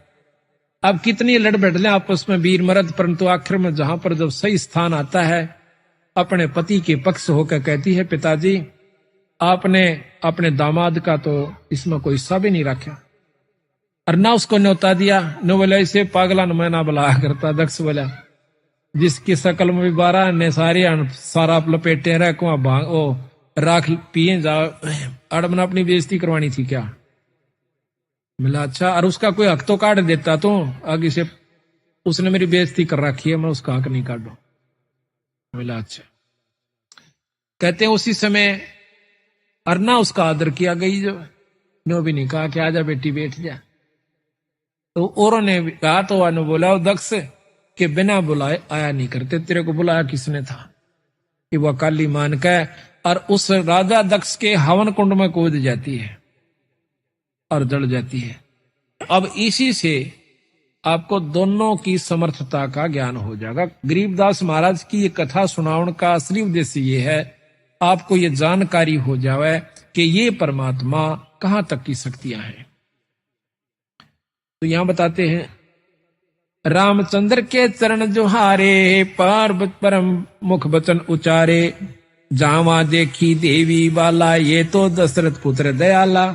अब कितनी लड़ बैठले आपस में वीर मर्द, परंतु आखिर में जहां पर जब सही स्थान आता है, अपने पति के पक्ष होकर कहती है, पिताजी आपने अपने दामाद का तो इसमें कोई हिस्सा भी नहीं रखा, और ना उसको न्योता दिया। न बोला इसे पागला न मैं ना बुलाया करता। दक्ष बोला जिसकी शकल में भी 12 ने सारा लपेटे रह कुआ भांग ओ राख पिए जा, अड़मना अपनी बेइज्जती करवानी थी क्या। मिला अच्छा, और उसका कोई हक तो काट देता, तो आगे से उसने मेरी बेइज्जती कर रखी है, मैं उसका हक नहीं काटू। मिला अच्छा। कहते हैं उसी समय अरना उसका आदर किया गई, जो नो भी नहीं कहा कि आजा बेटी बैठ जा। तो औरों ने कहा तो वह बोला दक्ष के बिना बुलाए आया नहीं करते, तेरे को बुलाया किसने था। कि वह काली मान के और उस राजा दक्ष के हवन कुंड में कूद जाती है और जल जाती है। अब इसी से आपको दोनों की समर्थता का ज्ञान हो जाएगा। गरीबदास महाराज की ये कथा सुनाउन का असली उद्देश्य ये है, आपको ये जानकारी हो जाए कि ये परमात्मा कहां तक की शक्तियां हैं। तो यहां बताते हैं, रामचंद्र के चरण जोहारे, पार्वत परम मुख बचन उचारे, जावा देखी देवी बाला, ये तो दशरथ पुत्र दयाला,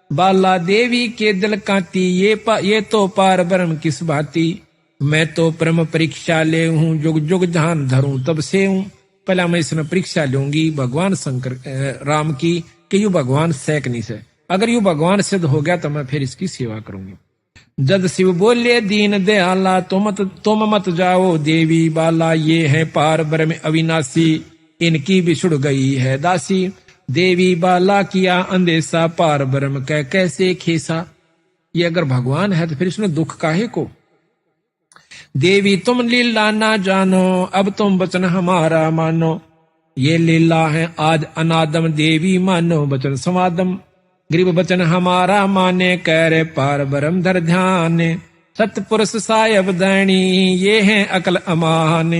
बाला देवी के दिल कांती, ये तो पार ब्रह्म किस भांति, मैं तो परम परीक्षा ले हूं, जुग जुग ध्यान धरूं तब से हूं। पहला मैं इसमें परीक्षा लूंगी भगवान शंकर राम की कि यू भगवान सेक नहीं से, अगर यू भगवान सिद्ध हो गया तो मैं फिर इसकी सेवा करूंगी। जद शिव बोले दीन दयाला, तुम मत जाओ देवी बाला, ये है पार ब्रह्म अविनाशी, इनकी बिछुड़ गई है दासी, देवी बाला किया अंदेशा, पार ब्रह्म कह कैसे खेसा। ये अगर भगवान है तो फिर इसमें दुख काहे को। देवी तुम लीला ना जानो, अब तुम वचन हमारा मानो, ये लीला है आज अनादम, देवी मानो वचन समादम, गरीब वचन हमारा माने, कह रे पार ब्रह्म धर ध्यान, सतपुरुष सायब दैनी, ये है अकल अमान,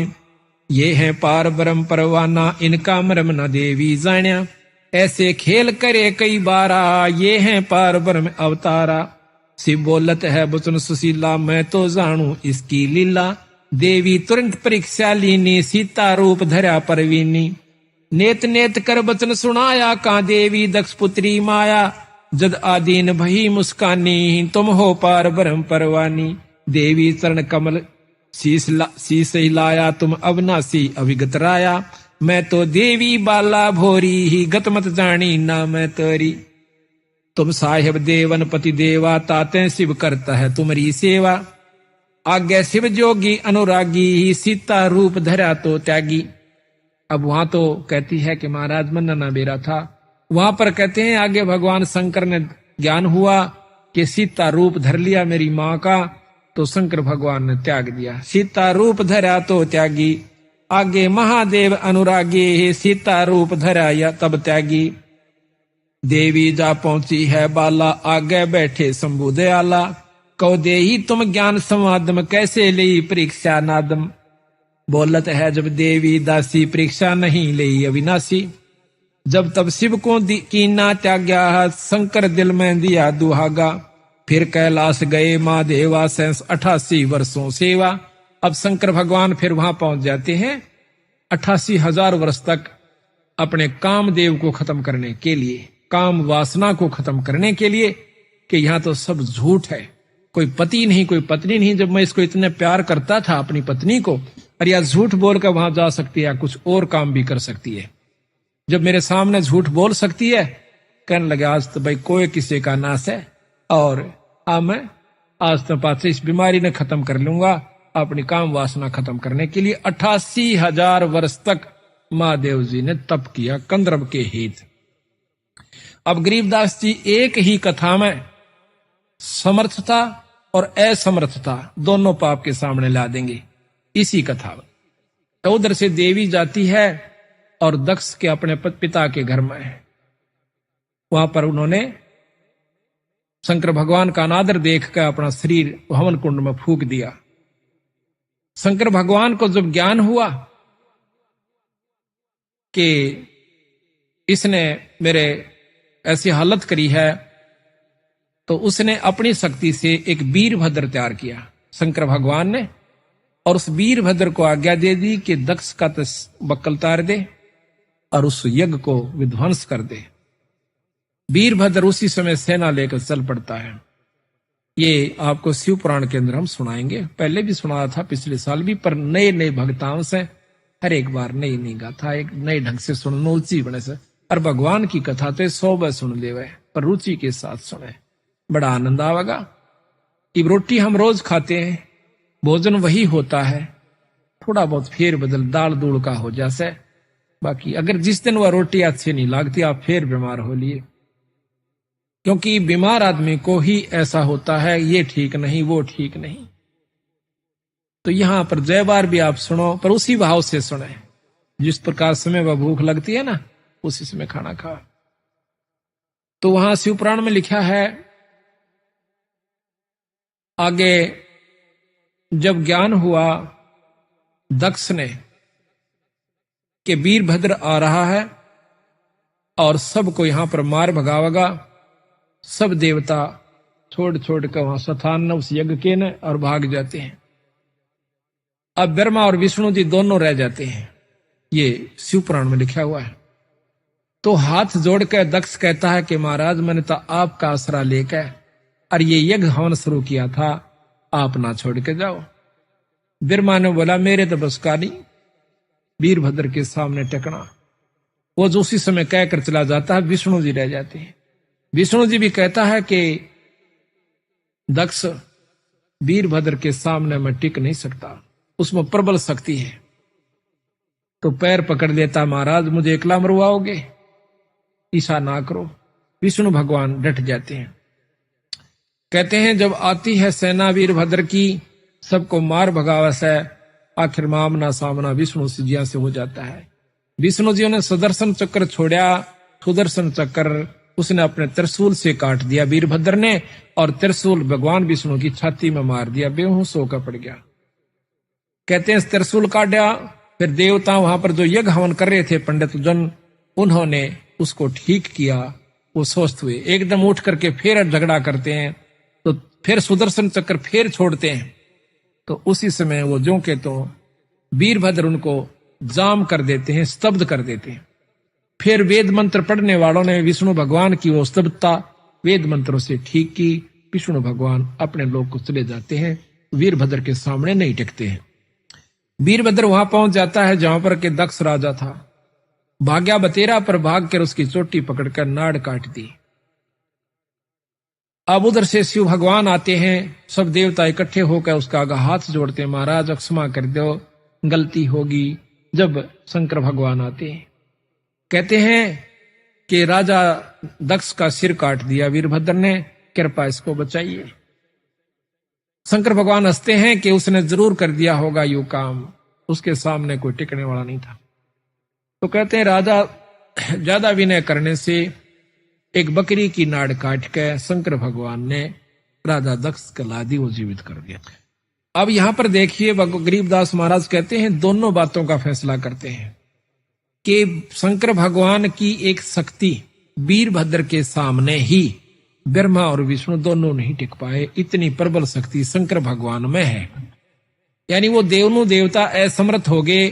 ये है पार ब्रह्म परवाना, इनका मरम न देवी जान्या, ऐसे खेल करे कई बारा, ये है पार ब्रह्म अवतारा, शिव बोलत है वचन सुशीला, मैं तो जानू इसकी लीला, देवी तुरंत परीक्षा लीनी, सीता रूप धरा परवीनी, नेत नेत कर वचन सुनाया, का देवी दक्ष पुत्री माया, जद आदीन भई मुस्कानी, तुम हो पार ब्रह्म परवानी, देवी चरण कमल शीस हिलाया, तुम अविनाशी अभिगत राया, मैं तो देवी बाला भोरी ही, गत मत जानी ना मैं तोरी, तुम साहेब देवन पति देवा, ताते शिव करता है तुम्हारी सेवा, आज्ञा शिव जोगी अनुरागी ही, सीता रूप धरा तो त्यागी। अब वहां तो कहती है कि महाराज मन ना बेरा था, वहां पर कहते हैं आगे भगवान शंकर ने ज्ञान हुआ कि सीता रूप धर लिया मेरी माँ का, तो शंकर भगवान ने त्याग दिया, सीता रूप धरा तो त्यागी, आगे महादेव अनुरागी, सीता रूप धरा या तब त्यागी, देवी जा पहुंची है बाला, आगे बैठे शंभु दयाला, कहो दे ही तुम ज्ञान समादम, कैसे ली परीक्षा नादम, बोलत है जब देवी दासी, परीक्षा नहीं ली अविनाशी, जब तब शिव को कीना त्याग्या, शंकर दिल में दिया दुहागा, फिर कैलाश गए महादेवा, 88 वर्षों सेवा, अब शंकर भगवान फिर वहां पहुंच जाते हैं 88,000 वर्ष तक अपने कामदेव को खत्म करने के लिए, काम वासना को खत्म करने के लिए, कि यहां तो सब झूठ है, कोई पति नहीं, कोई पत्नी नहीं। जब मैं इसको इतने प्यार करता था अपनी पत्नी को, और या झूठ बोलकर वहां जा सकती है या कुछ और काम भी कर सकती है, जब मेरे सामने झूठ बोल सकती है, कहने लगे आज तो भाई कोई किसी का नाश है, और अब मैं आज तो पास इस बीमारी ने खत्म कर लूंगा, अपनी काम वासना खत्म करने के लिए 88,000 वर्ष तक महादेव जी ने तप किया कंदर्प के हित। अब गरीबदास जी एक ही कथा में समर्थता और असमर्थता दोनों पाप के सामने ला देंगे इसी कथा में। तो उधर से देवी जाती है और दक्ष के अपने पिता के घर में है, वहां पर उन्होंने शंकर भगवान का अनादर देखकर अपना शरीर हवन कुंड में फूंक दिया। शंकर भगवान को जब ज्ञान हुआ कि इसने मेरे ऐसी हालत करी है, तो उसने अपनी शक्ति से एक वीरभद्र तैयार किया शंकर भगवान ने, और उस वीरभद्र को आज्ञा दे दी कि दक्ष का बक्कल तार दे और उस यज्ञ को विध्वंस कर दे। वीरभद्र उसी समय सेना लेकर चल पड़ता है। ये आपको शिव पुराण के अंदर हम सुनाएंगे, पहले भी सुनाया था पिछले साल भी, पर नए नए भक्ताओं से हर एक बार नई नई गाथा एक नए ढंग से सुनना रुचि बने से। और भगवान की कथा तो 100 बार सुन लेवे, पर रुचि के साथ सुने, बड़ा आनंद आवेगा। कि रोटी हम रोज खाते हैं, भोजन वही होता है, थोड़ा बहुत फेर बदल दाल दूल का हो जासे, बाकी अगर जिस दिन वह रोटी अच्छी नहीं लगती आप फिर बीमार हो लिए, क्योंकि बीमार आदमी को ही ऐसा होता है, ये ठीक नहीं वो ठीक नहीं। तो यहां पर जय बार भी आप सुनो, पर उसी भाव से सुने जिस प्रकार समय वह भूख लगती है ना, उसी समय खाना खा। तो वहां शिव पुराण में लिखा है आगे, जब ज्ञान हुआ दक्ष ने कि वीरभद्र आ रहा है और सबको यहां पर मार भगावेगा, सब देवता छोड़ छोड़ कर वहां स्थान न उस यज्ञ के न और भाग जाते हैं। अब ब्रह्मा और विष्णु जी दोनों रह जाते हैं, ये शिव पुराण में लिखा हुआ है। तो हाथ जोड़कर दक्ष कहता है कि महाराज मैंने तो आपका आसरा लेकर और ये यज्ञ हवन शुरू किया था, आप ना छोड़ के जाओ। ब्रह्मा ने बोला मेरे तो बस का नहीं वीरभद्र के सामने टेकना। वो जो उसी समय कहकर चला जाता है, विष्णु जी रह जाते हैं। विष्णु जी भी कहता है कि दक्ष वीरभद्र के सामने मैं टिक नहीं सकता, उसमें प्रबल शक्ति है। तो पैर पकड़ लेता, महाराज मुझे एकला मरवाओगे, ईसा ना करो। विष्णु भगवान डट जाते हैं, कहते हैं जब आती है सेना वीरभद्र की, सबको मार भगावा से आखिर में आमना सामना विष्णु जी से हो जाता है। विष्णु जी ने सुदर्शन चक्र छोड़ा, सुदर्शन चक्र उसने अपने त्रिशूल से काट दिया वीरभद्र ने, और त्रिशूल भगवान विष्णु की छाती में मार दिया, बेहोश होकर पड़ गया। कहते हैं त्रिशूल काटा, फिर देवता वहां पर जो यज्ञ हवन कर रहे थे पंडित जन, उन्होंने उसको ठीक किया, वो स्वस्थ हुए। एकदम उठ करके फिर झगड़ा करते हैं, तो फिर सुदर्शन चक्र फिर छोड़ते हैं, तो उसी समय वो जो के तो वीरभद्र उनको जाम कर देते हैं, स्तब्ध कर देते हैं। फिर वेद मंत्र पढ़ने वालों ने विष्णु भगवान की वो स्तब्धता वेद मंत्रों से ठीक की। विष्णु भगवान अपने लोक को चले जाते हैं, वीरभद्र के सामने नहीं टिकते हैं। वीरभद्र वहां पहुंच जाता है जहां पर के दक्ष राजा था, भाग्या बतेरा पर भाग कर उसकी चोटी पकड़कर नाड़ काट दी। अब उधर से शिव भगवान आते हैं, सब देवता इकट्ठे होकर उसका आगे हाथ जोड़ते हैं, महाराज क्षमा कर दो, गलती होगी। जब शंकर भगवान आते हैं, कहते हैं कि राजा दक्ष का सिर काट दिया वीरभद्र ने, कृपा इसको बचाइए। शंकर भगवान हंसते हैं कि उसने जरूर कर दिया होगा यू काम, उसके सामने कोई टिकने वाला नहीं था। तो कहते हैं राजा ज्यादा विनय करने से एक बकरी की नाड़ काट के शंकर भगवान ने राजा दक्ष का लादी वो जीवित कर दिया। अब यहां पर देखिए गरीबदास महाराज कहते हैं दोनों बातों का फैसला करते हैं कि शंकर भगवान की एक शक्ति वीरभद्र के सामने ही ब्रह्मा और विष्णु दोनों नहीं टिक पाए, इतनी प्रबल शक्ति शंकर भगवान में है। यानी वो देवनु देवता असमर्थ हो गए,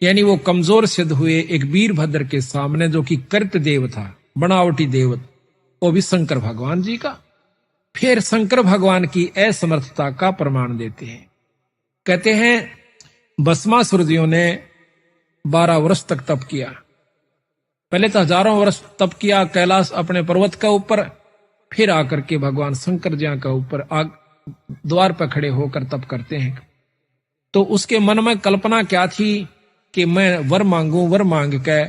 यानी वो कमजोर सिद्ध हुए एक वीरभद्र के सामने, जो कि कृत देव था, बनावटी देव, वो भी शंकर भगवान जी का। फिर शंकर भगवान की असमर्थता का प्रमाण देते हैं। कहते हैं भस्मासुर जी ने 12 वर्ष तक तप किया। पहले तो हजारों वर्ष तप किया कैलाश अपने पर्वत का ऊपर, फिर आकर के भगवान शंकर जी का ऊपर द्वार पर खड़े होकर तप करते हैं। तो उसके मन में कल्पना क्या थी कि मैं वर मांगू, वर मांग के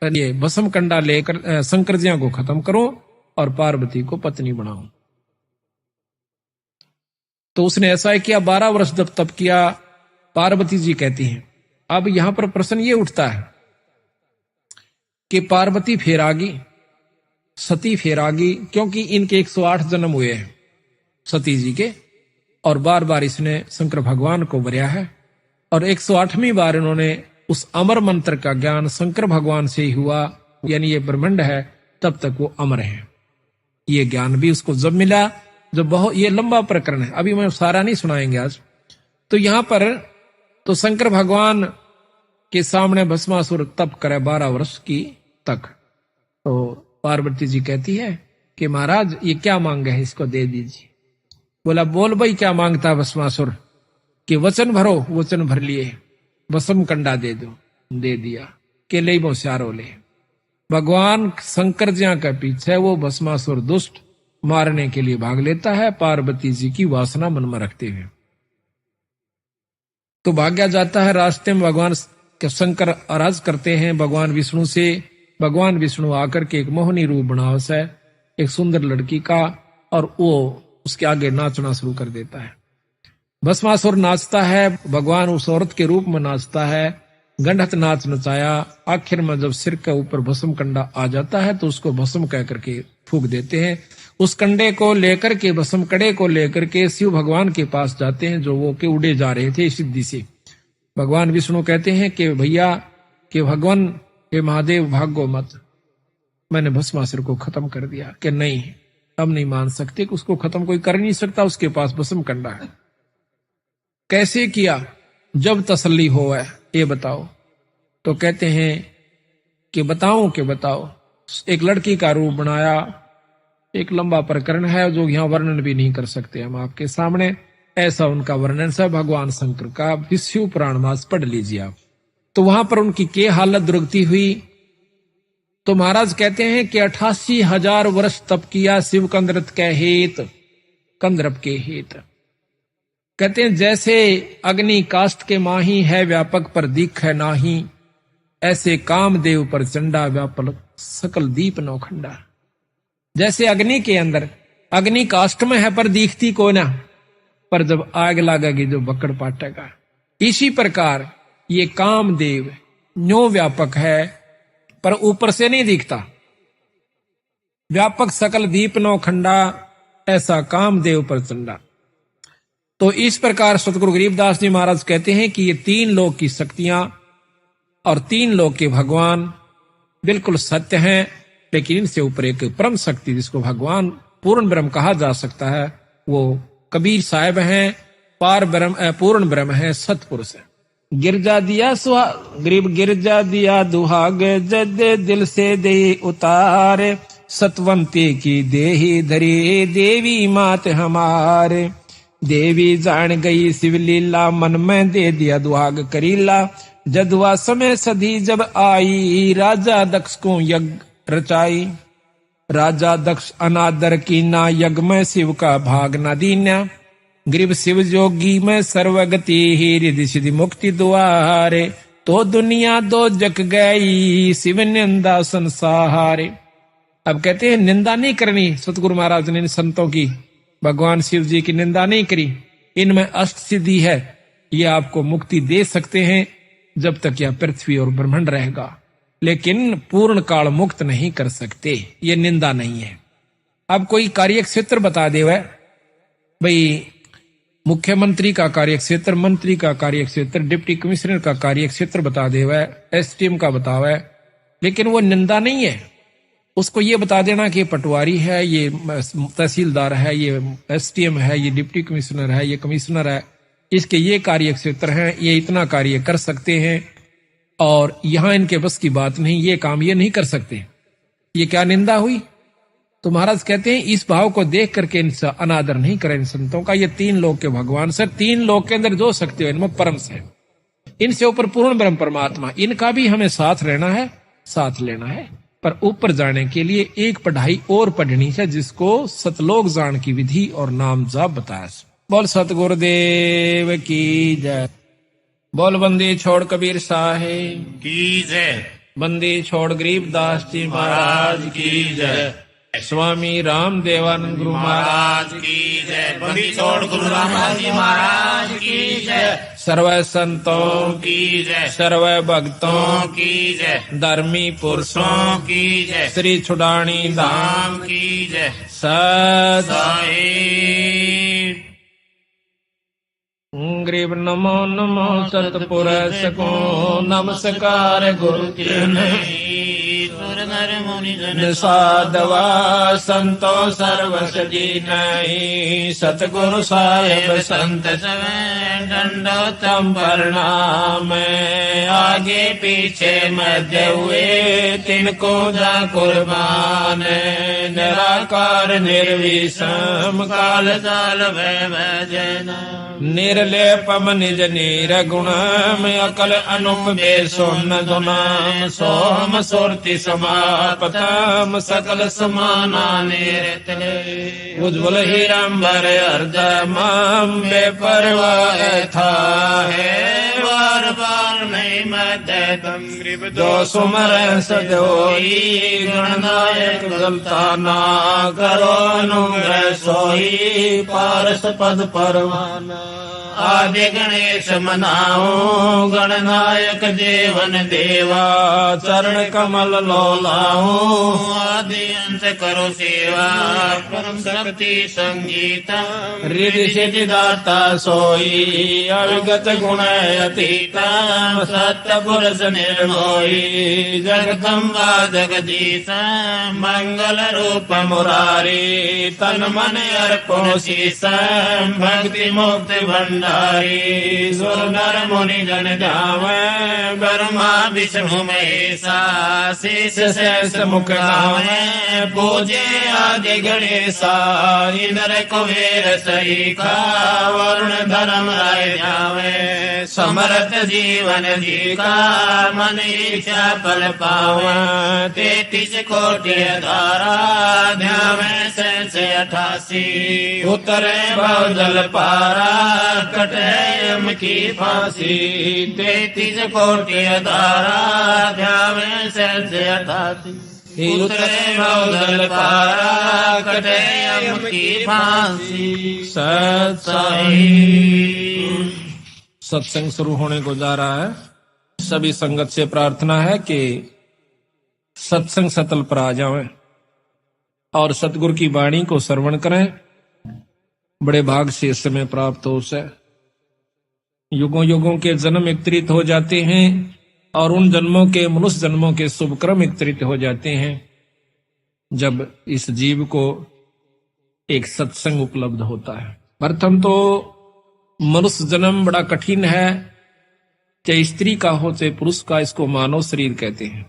ये भस्म कंडा लेकर शंकर जी को खत्म करूं और पार्वती को पत्नी बनाऊं। तो उसने ऐसा ही किया, 12 वर्ष जब तप किया। पार्वती जी कहती हैं, अब यहां पर प्रश्न ये उठता है कि पार्वती फिर आ गई, सती फिर आ गई, क्योंकि इनके 108 जन्म हुए हैं सती जी के, और बार बार इसने शंकर भगवान को वरया है, और 108वीं बार इन्होंने उस अमर मंत्र का ज्ञान शंकर भगवान से ही हुआ, यानी ये ब्रह्मांड है तब तक वो अमर है। ये ज्ञान भी उसको जब मिला, जो बहुत ये लंबा प्रकरण है, अभी मैं सारा नहीं सुनाएंगे आज। तो यहां पर तो शंकर भगवान के सामने भस्मासुर तप करे 12 वर्ष की तक। तो पार्वती जी कहती है कि महाराज ये क्या मांगे है, इसको दे दीजिए। बोला बोल भाई क्या मांगता भस्मासुर, कि वचन भरो, वचन भर लिए, भस्म कंडा दे दो, दे दिया। के ले होशियारो ले, भगवान शंकर जी के पीछे वो भस्मासुर दुष्ट मारने के लिए भाग लेता है, पार्वती जी की वासना मन में रखते हुए। तो भाग्या जाता है। रास्ते में भगवान शंकर आराज करते हैं भगवान विष्णु से। भगवान विष्णु आकर के एक मोहनी रूप बनावस है एक सुंदर लड़की का, और वो उसके आगे नाचना शुरू कर देता है। भस्मासुर नाचता है, भगवान उस औरत के रूप में नाचता है, गंडहत नाच नचाया। आखिर में जब सिर के ऊपर भस्म कंडा आ जाता है तो उसको भस्म कह करके फूंक देते हैं। उस कंडे को लेकर के, भस्म कड़े को लेकर के शिव भगवान के पास जाते हैं, जो वो के उड़े जा रहे थे सिद्धि से। भगवान विष्णु कहते हैं कि भैया, कि भगवान, के महादेव भागो मत, मैंने भस्मासुर को खत्म कर दिया। कि नहीं, अब नहीं मान सकते, कि उसको खत्म कोई कर नहीं सकता, उसके पास भस्म कंडा है। कैसे किया, जब तसल्ली हो है ये बताओ। तो कहते हैं कि बताओ। एक लड़की का रूप बनाया, एक लंबा प्रकरण है जो यहां वर्णन भी नहीं कर सकते हम आपके सामने। ऐसा उनका वर्णन है भगवान शंकर का, विष्णु पुराण मास पढ़ लीजिए आप। तो वहां पर उनकी के हालत दुर्गति हुई। तो महाराज कहते हैं कि 88,000 वर्ष तप किया शिव कंदरत के हेत, कंदरप के हेत। कहते हैं जैसे अग्नि काष्ठ के माही है, व्यापक पर दीख है नाही, ऐसे कामदेव पर चंडा व्यापक सकल दीप नौखंडा। जैसे अग्नि के अंदर, अग्नि काष्ठ में है पर दिखती को ना, पर जब आग लगेगी जो बकड़ पाटेगा। इसी प्रकार ये कामदेव न्यो व्यापक है पर ऊपर से नहीं दिखता। व्यापक सकल दीप नौखंडा, ऐसा कामदेव पर चंडा। तो इस प्रकार सतगुरु गरीबदास जी महाराज कहते हैं कि ये 3 लोक की शक्तियां और 3 लोक के भगवान बिल्कुल सत्य हैं, लेकिन इनसे ऊपर एक परम शक्ति जिसको भगवान पूर्ण ब्रह्म कहा जा सकता है, वो कबीर साहब हैं, पार ब्रह्म, पूर्ण ब्रह्म है, सतपुरुष है। गिरजा दिया गरीब गिरजा दिया दुहाग, जद दिल से दे उतारे, सतवंती की देही धरी देवी मात हमारे। देवी जान गई शिवलीला, मन में दे दिया दुहाग करीला। जदुआ समय सदी जब आई, राजा दक्ष को यज्ञ रचाई। राजा दक्ष अनादर की ना, यज्ञ में शिव का भाग न दीना। गरीब शिव जोगी में सर्वगति, रिधि सिद्धि मुक्ति द्वारे। तो दुनिया दो जग गई, शिव निंदा संसारे। अब कहते हैं निंदा नहीं करनी। सतगुरु महाराज ने संतों की, भगवान शिव जी की निंदा नहीं करी। इनमें अष्ट सिद्धि है, ये आपको मुक्ति दे सकते हैं जब तक यह पृथ्वी और ब्रह्मांड रहेगा, लेकिन पूर्ण काल मुक्त नहीं कर सकते। ये निंदा नहीं है। अब कोई कार्य क्षेत्र बता दे, वह भाई मुख्यमंत्री का कार्य क्षेत्र, मंत्री का कार्य क्षेत्र, डिप्टी कमिश्नर का कार्य क्षेत्र बता दे, वह एसडीएम का बतावे, लेकिन वो निंदा नहीं है। उसको ये बता देना कि पटवारी है, ये तहसीलदार है, ये एसडीएम है, ये डिप्टी कमिश्नर है, ये कमिश्नर है, इसके ये कार्य क्षेत्र हैं, ये इतना कार्य कर सकते हैं और यहां इनके बस की बात नहीं, ये काम ये नहीं कर सकते। ये क्या निंदा हुई? तो महाराज कहते हैं इस भाव को देख करके इनसे अनादर नहीं करें इन संतों का। ये तीन लोक के भगवान सर, तीन लोक के अंदर जो शक्ति हो इनमें परम से, इनसे ऊपर पूर्ण ब्रह्म परमात्मा, इनका भी हमें साथ रहना है, साथ लेना है। पर ऊपर जाने के लिए एक पढ़ाई और पढ़नी है, जिसको सतलोक जान की विधि और नाम जाप बताया। बोल सतगुरुदेव की जय। बोल बंदी छोड़ कबीर साहेब की जय। बंदी छोड़ गरीबदास जी महाराज की जय। स्वामी राम देवानंद गुरु महाराज की जय। बंदी छोड़ गुरु रामदास जी महाराज की जय। सर्व संतों की जय। सर्व भक्तों की जय। धर्मी पुरुषों की जय। श्री छुड़ानी धाम की जय। सत साईं। गरीब नमो नमो सतपुरुष को नमस्कार गुरु के नहीं नर मुनि जन साधवा संतो सर्वस जी नहीं सतगुरु साहेब संत दंडोतम प्रणाम। आगे पीछे मध्य हुए तिनको जा कुर्बान। निराकार निर्विषम काल काल भजन निर्लेपम निज नीर गुणम अकल अनुप बेसोन गुणाम सोम सुरति समापतम सकल समाना निरतले उज्ज्वल हिरंबर अर्धमाम बेपरवाह था है बार बार नहीं मदतम गरीब जो सुमर सजोई गणनायक गलता ना करो अनुग्रह सोई पारस पद परवाना। आदि गणेश मनाओ गणनायक जीवन देवा चरण कमल लोलाओ आदि अंत करो सेवा परम शक्ति संगीता रिद्धि सिद्धि दाता सोई अविगत गुण अतीता सत्य पुरुष निर्मोही जगदम्बा जगदीशा मंगल रूप मुरारी तन मन अर्पण शीशा भक्ति मुक्ति भंडारी सुर नर मुनि जन जावे ब्रह्मा विष्णु महेशा शेष शेष मुख गावे पूजे आदि गणेशा इंद्र कुबेर सहिका वरुण धर्म राय जावे समर्थ जीवन जी का मन इच्छा फल पावे 33 कोटि धारा ध्यावे से 88 उतरे भवजल पारा कटयम की फांसी 33 कोटि धारा ध्यावे से 88 उतरे भवजल पारा कटयम की फांसी। सत्संग शुरू होने को जा रहा है। सभी संगत से प्रार्थना है कि सत्संग सतल पर आ जाएं और सतगुरु की वाणी को श्रवण करें। बड़े भाग से इस समय प्राप्त हो से युगों युगों के जन्म एकत्रित हो जाते हैं और उन जन्मों के मनुष्य जन्मों के शुभ क्रम एकत्रित हो जाते हैं जब इस जीव को एक सत्संग उपलब्ध होता है। प्रथम तो मनुष्य जन्म बड़ा कठिन है, चाहे स्त्री का हो चाहे पुरुष का, इसको मानव शरीर कहते हैं।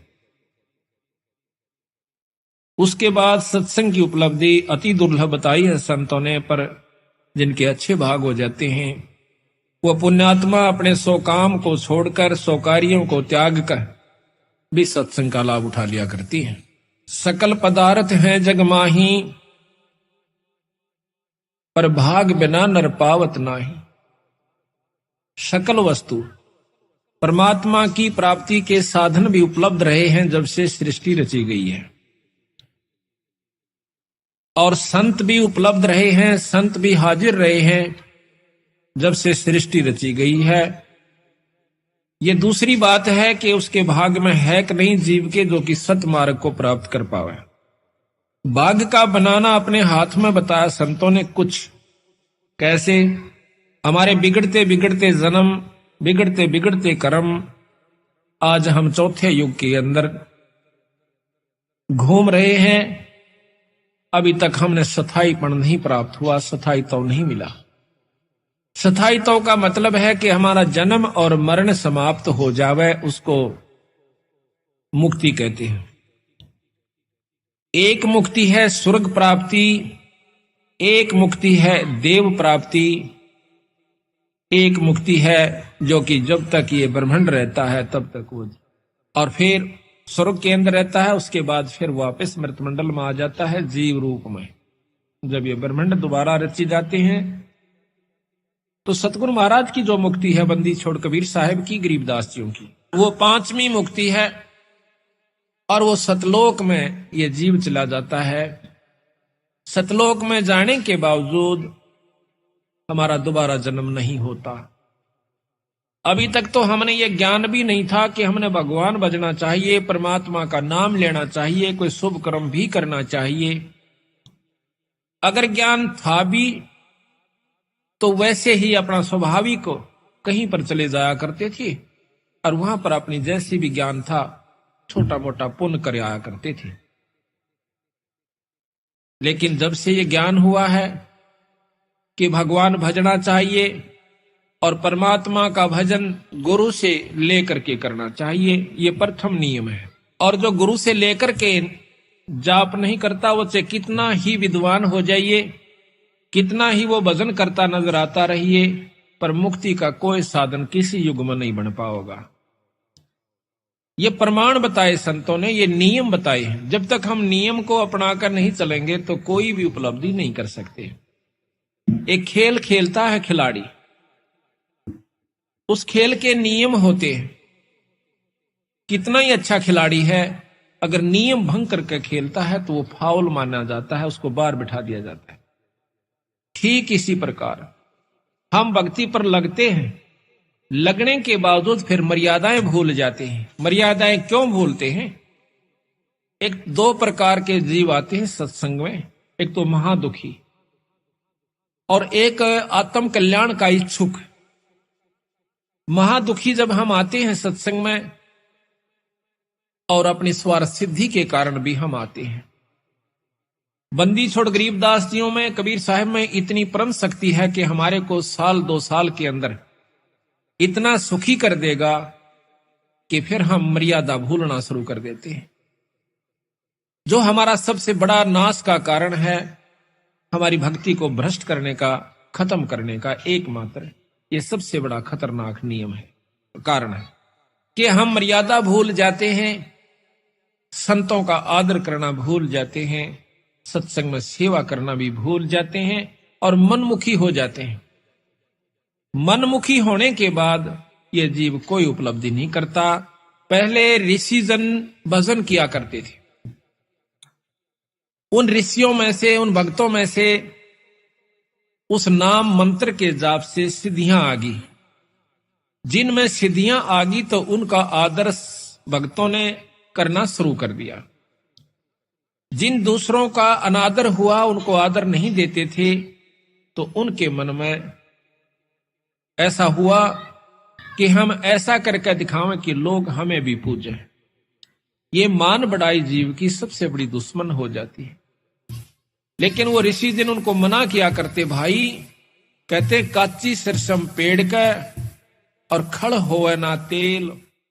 उसके बाद सत्संग की उपलब्धि अति दुर्लभ बताई है संतों ने, पर जिनके अच्छे भाग हो जाते हैं वो पुण्यात्मा अपने सौ काम को छोड़कर सौ कार्यों को त्याग कर भी सत्संग का लाभ उठा लिया करती है। सकल पदार्थ है जग माही पर भाग बिना नर पावत नाही। सकल वस्तु परमात्मा की प्राप्ति के साधन भी उपलब्ध रहे हैं जब से सृष्टि रची गई है, और संत भी उपलब्ध रहे हैं, संत भी हाजिर रहे हैं जब से सृष्टि रची गई है। ये दूसरी बात है कि उसके भाग में है कि नहीं जीव के जो कि सत मार्ग को प्राप्त कर पावे। बाग का बनाना अपने हाथ में बताया संतों ने कुछ। कैसे? हमारे बिगड़ते बिगड़ते जन्म, बिगड़ते बिगड़ते कर्म, आज हम चौथे युग के अंदर घूम रहे हैं। अभी तक हमने सथाईपन नहीं प्राप्त हुआ, सथाई तो नहीं मिला। स्थायित्व का मतलब है कि हमारा जन्म और मरण समाप्त हो जावे, उसको मुक्ति कहते हैं। एक मुक्ति है स्वर्ग प्राप्ति, एक मुक्ति है देव प्राप्ति, एक मुक्ति है जो कि जब तक ये ब्रह्मांड रहता है तब तक वो, और फिर स्वर्ग के अंदर रहता है, उसके बाद फिर वापस मृतमंडल में आ जाता है जीव रूप में। जब ये ब्रह्मांड दोबारा रचे जाते हैं तो सतगुरु महाराज की जो मुक्ति है बंदी छोड़ कबीर साहिब की, गरीबदास जियों की, वो 5वीं मुक्ति है। और वो सतलोक में ये जीव चला जाता है। सतलोक में जाने के बावजूद हमारा दोबारा जन्म नहीं होता। अभी तक तो हमने ये ज्ञान भी नहीं था कि हमने भगवान भजना चाहिए, परमात्मा का नाम लेना चाहिए, कोई शुभ कर्म भी करना चाहिए। अगर ज्ञान था भी तो वैसे ही अपना स्वाभाविक कहीं पर चले जाया करते थे और वहां पर अपनी जैसी भी ज्ञान था छोटा मोटा पुण्य कर आया करते थे। लेकिन जब से ये ज्ञान हुआ है कि भगवान भजना चाहिए और परमात्मा का भजन गुरु से लेकर के करना चाहिए, ये प्रथम नियम है। और जो गुरु से लेकर के जाप नहीं करता, वो चाहे कितना ही विद्वान हो जाइए, कितना ही वो भजन करता नजर आता रहिए, पर मुक्ति का कोई साधन किसी युग में नहीं बन पाओगा। ये प्रमाण बताए संतों ने, ये नियम बताए हैं। जब तक हम नियम को अपनाकर नहीं चलेंगे तो कोई भी उपलब्धि नहीं कर सकते। एक खेल खेलता है खिलाड़ी, उस खेल के नियम होते हैं। कितना ही अच्छा खिलाड़ी है, अगर नियम भंग करके खेलता है तो वो फाउल माना जाता है, उसको बाहर बिठा दिया जाता है। ठीक इसी प्रकार हम भक्ति पर लगते हैं, लगने के बावजूद फिर मर्यादाएं भूल जाते हैं। मर्यादाएं क्यों भूलते हैं? एक 2 प्रकार के जीव आते हैं सत्संग में, एक तो महादुखी और एक आत्म कल्याण का इच्छुक। महादुखी जब हम आते हैं सत्संग में और अपनी स्वार्थ सिद्धि के कारण भी हम आते हैं। बंदी छोड़ गरीबदास जियों में, कबीर साहब में इतनी परम शक्ति है कि हमारे को 1-2 साल के अंदर इतना सुखी कर देगा कि फिर हम मर्यादा भूलना शुरू कर देते हैं। जो हमारा सबसे बड़ा नाश का कारण है, हमारी भक्ति को भ्रष्ट करने का, खत्म करने का एकमात्र ये सबसे बड़ा खतरनाक नियम है, कारण है कि हम मर्यादा भूल जाते हैं, संतों का आदर करना भूल जाते हैं, सत्संग में सेवा करना भी भूल जाते हैं और मनमुखी हो जाते हैं। मनमुखी होने के बाद ये जीव कोई उपलब्धि नहीं करता। पहले ऋषि जन भजन किया करते थे, उन ऋषियों में से, उन भक्तों में से उस नाम मंत्र के जाप से सिद्धियां आ गई। जिनमें सिद्धियां आ गई तो उनका आदर भक्तों ने करना शुरू कर दिया। जिन दूसरों का अनादर हुआ, उनको आदर नहीं देते थे, तो उनके मन में ऐसा हुआ कि हम ऐसा करके दिखावें कि लोग हमें भी पूजें। ये मान बढ़ाई जीव की सबसे बड़ी दुश्मन हो जाती है। लेकिन वो ऋषि जिन उनको मना किया करते, भाई कहते काची सिरसम पेड़ का और खड़ होवे ना तेल,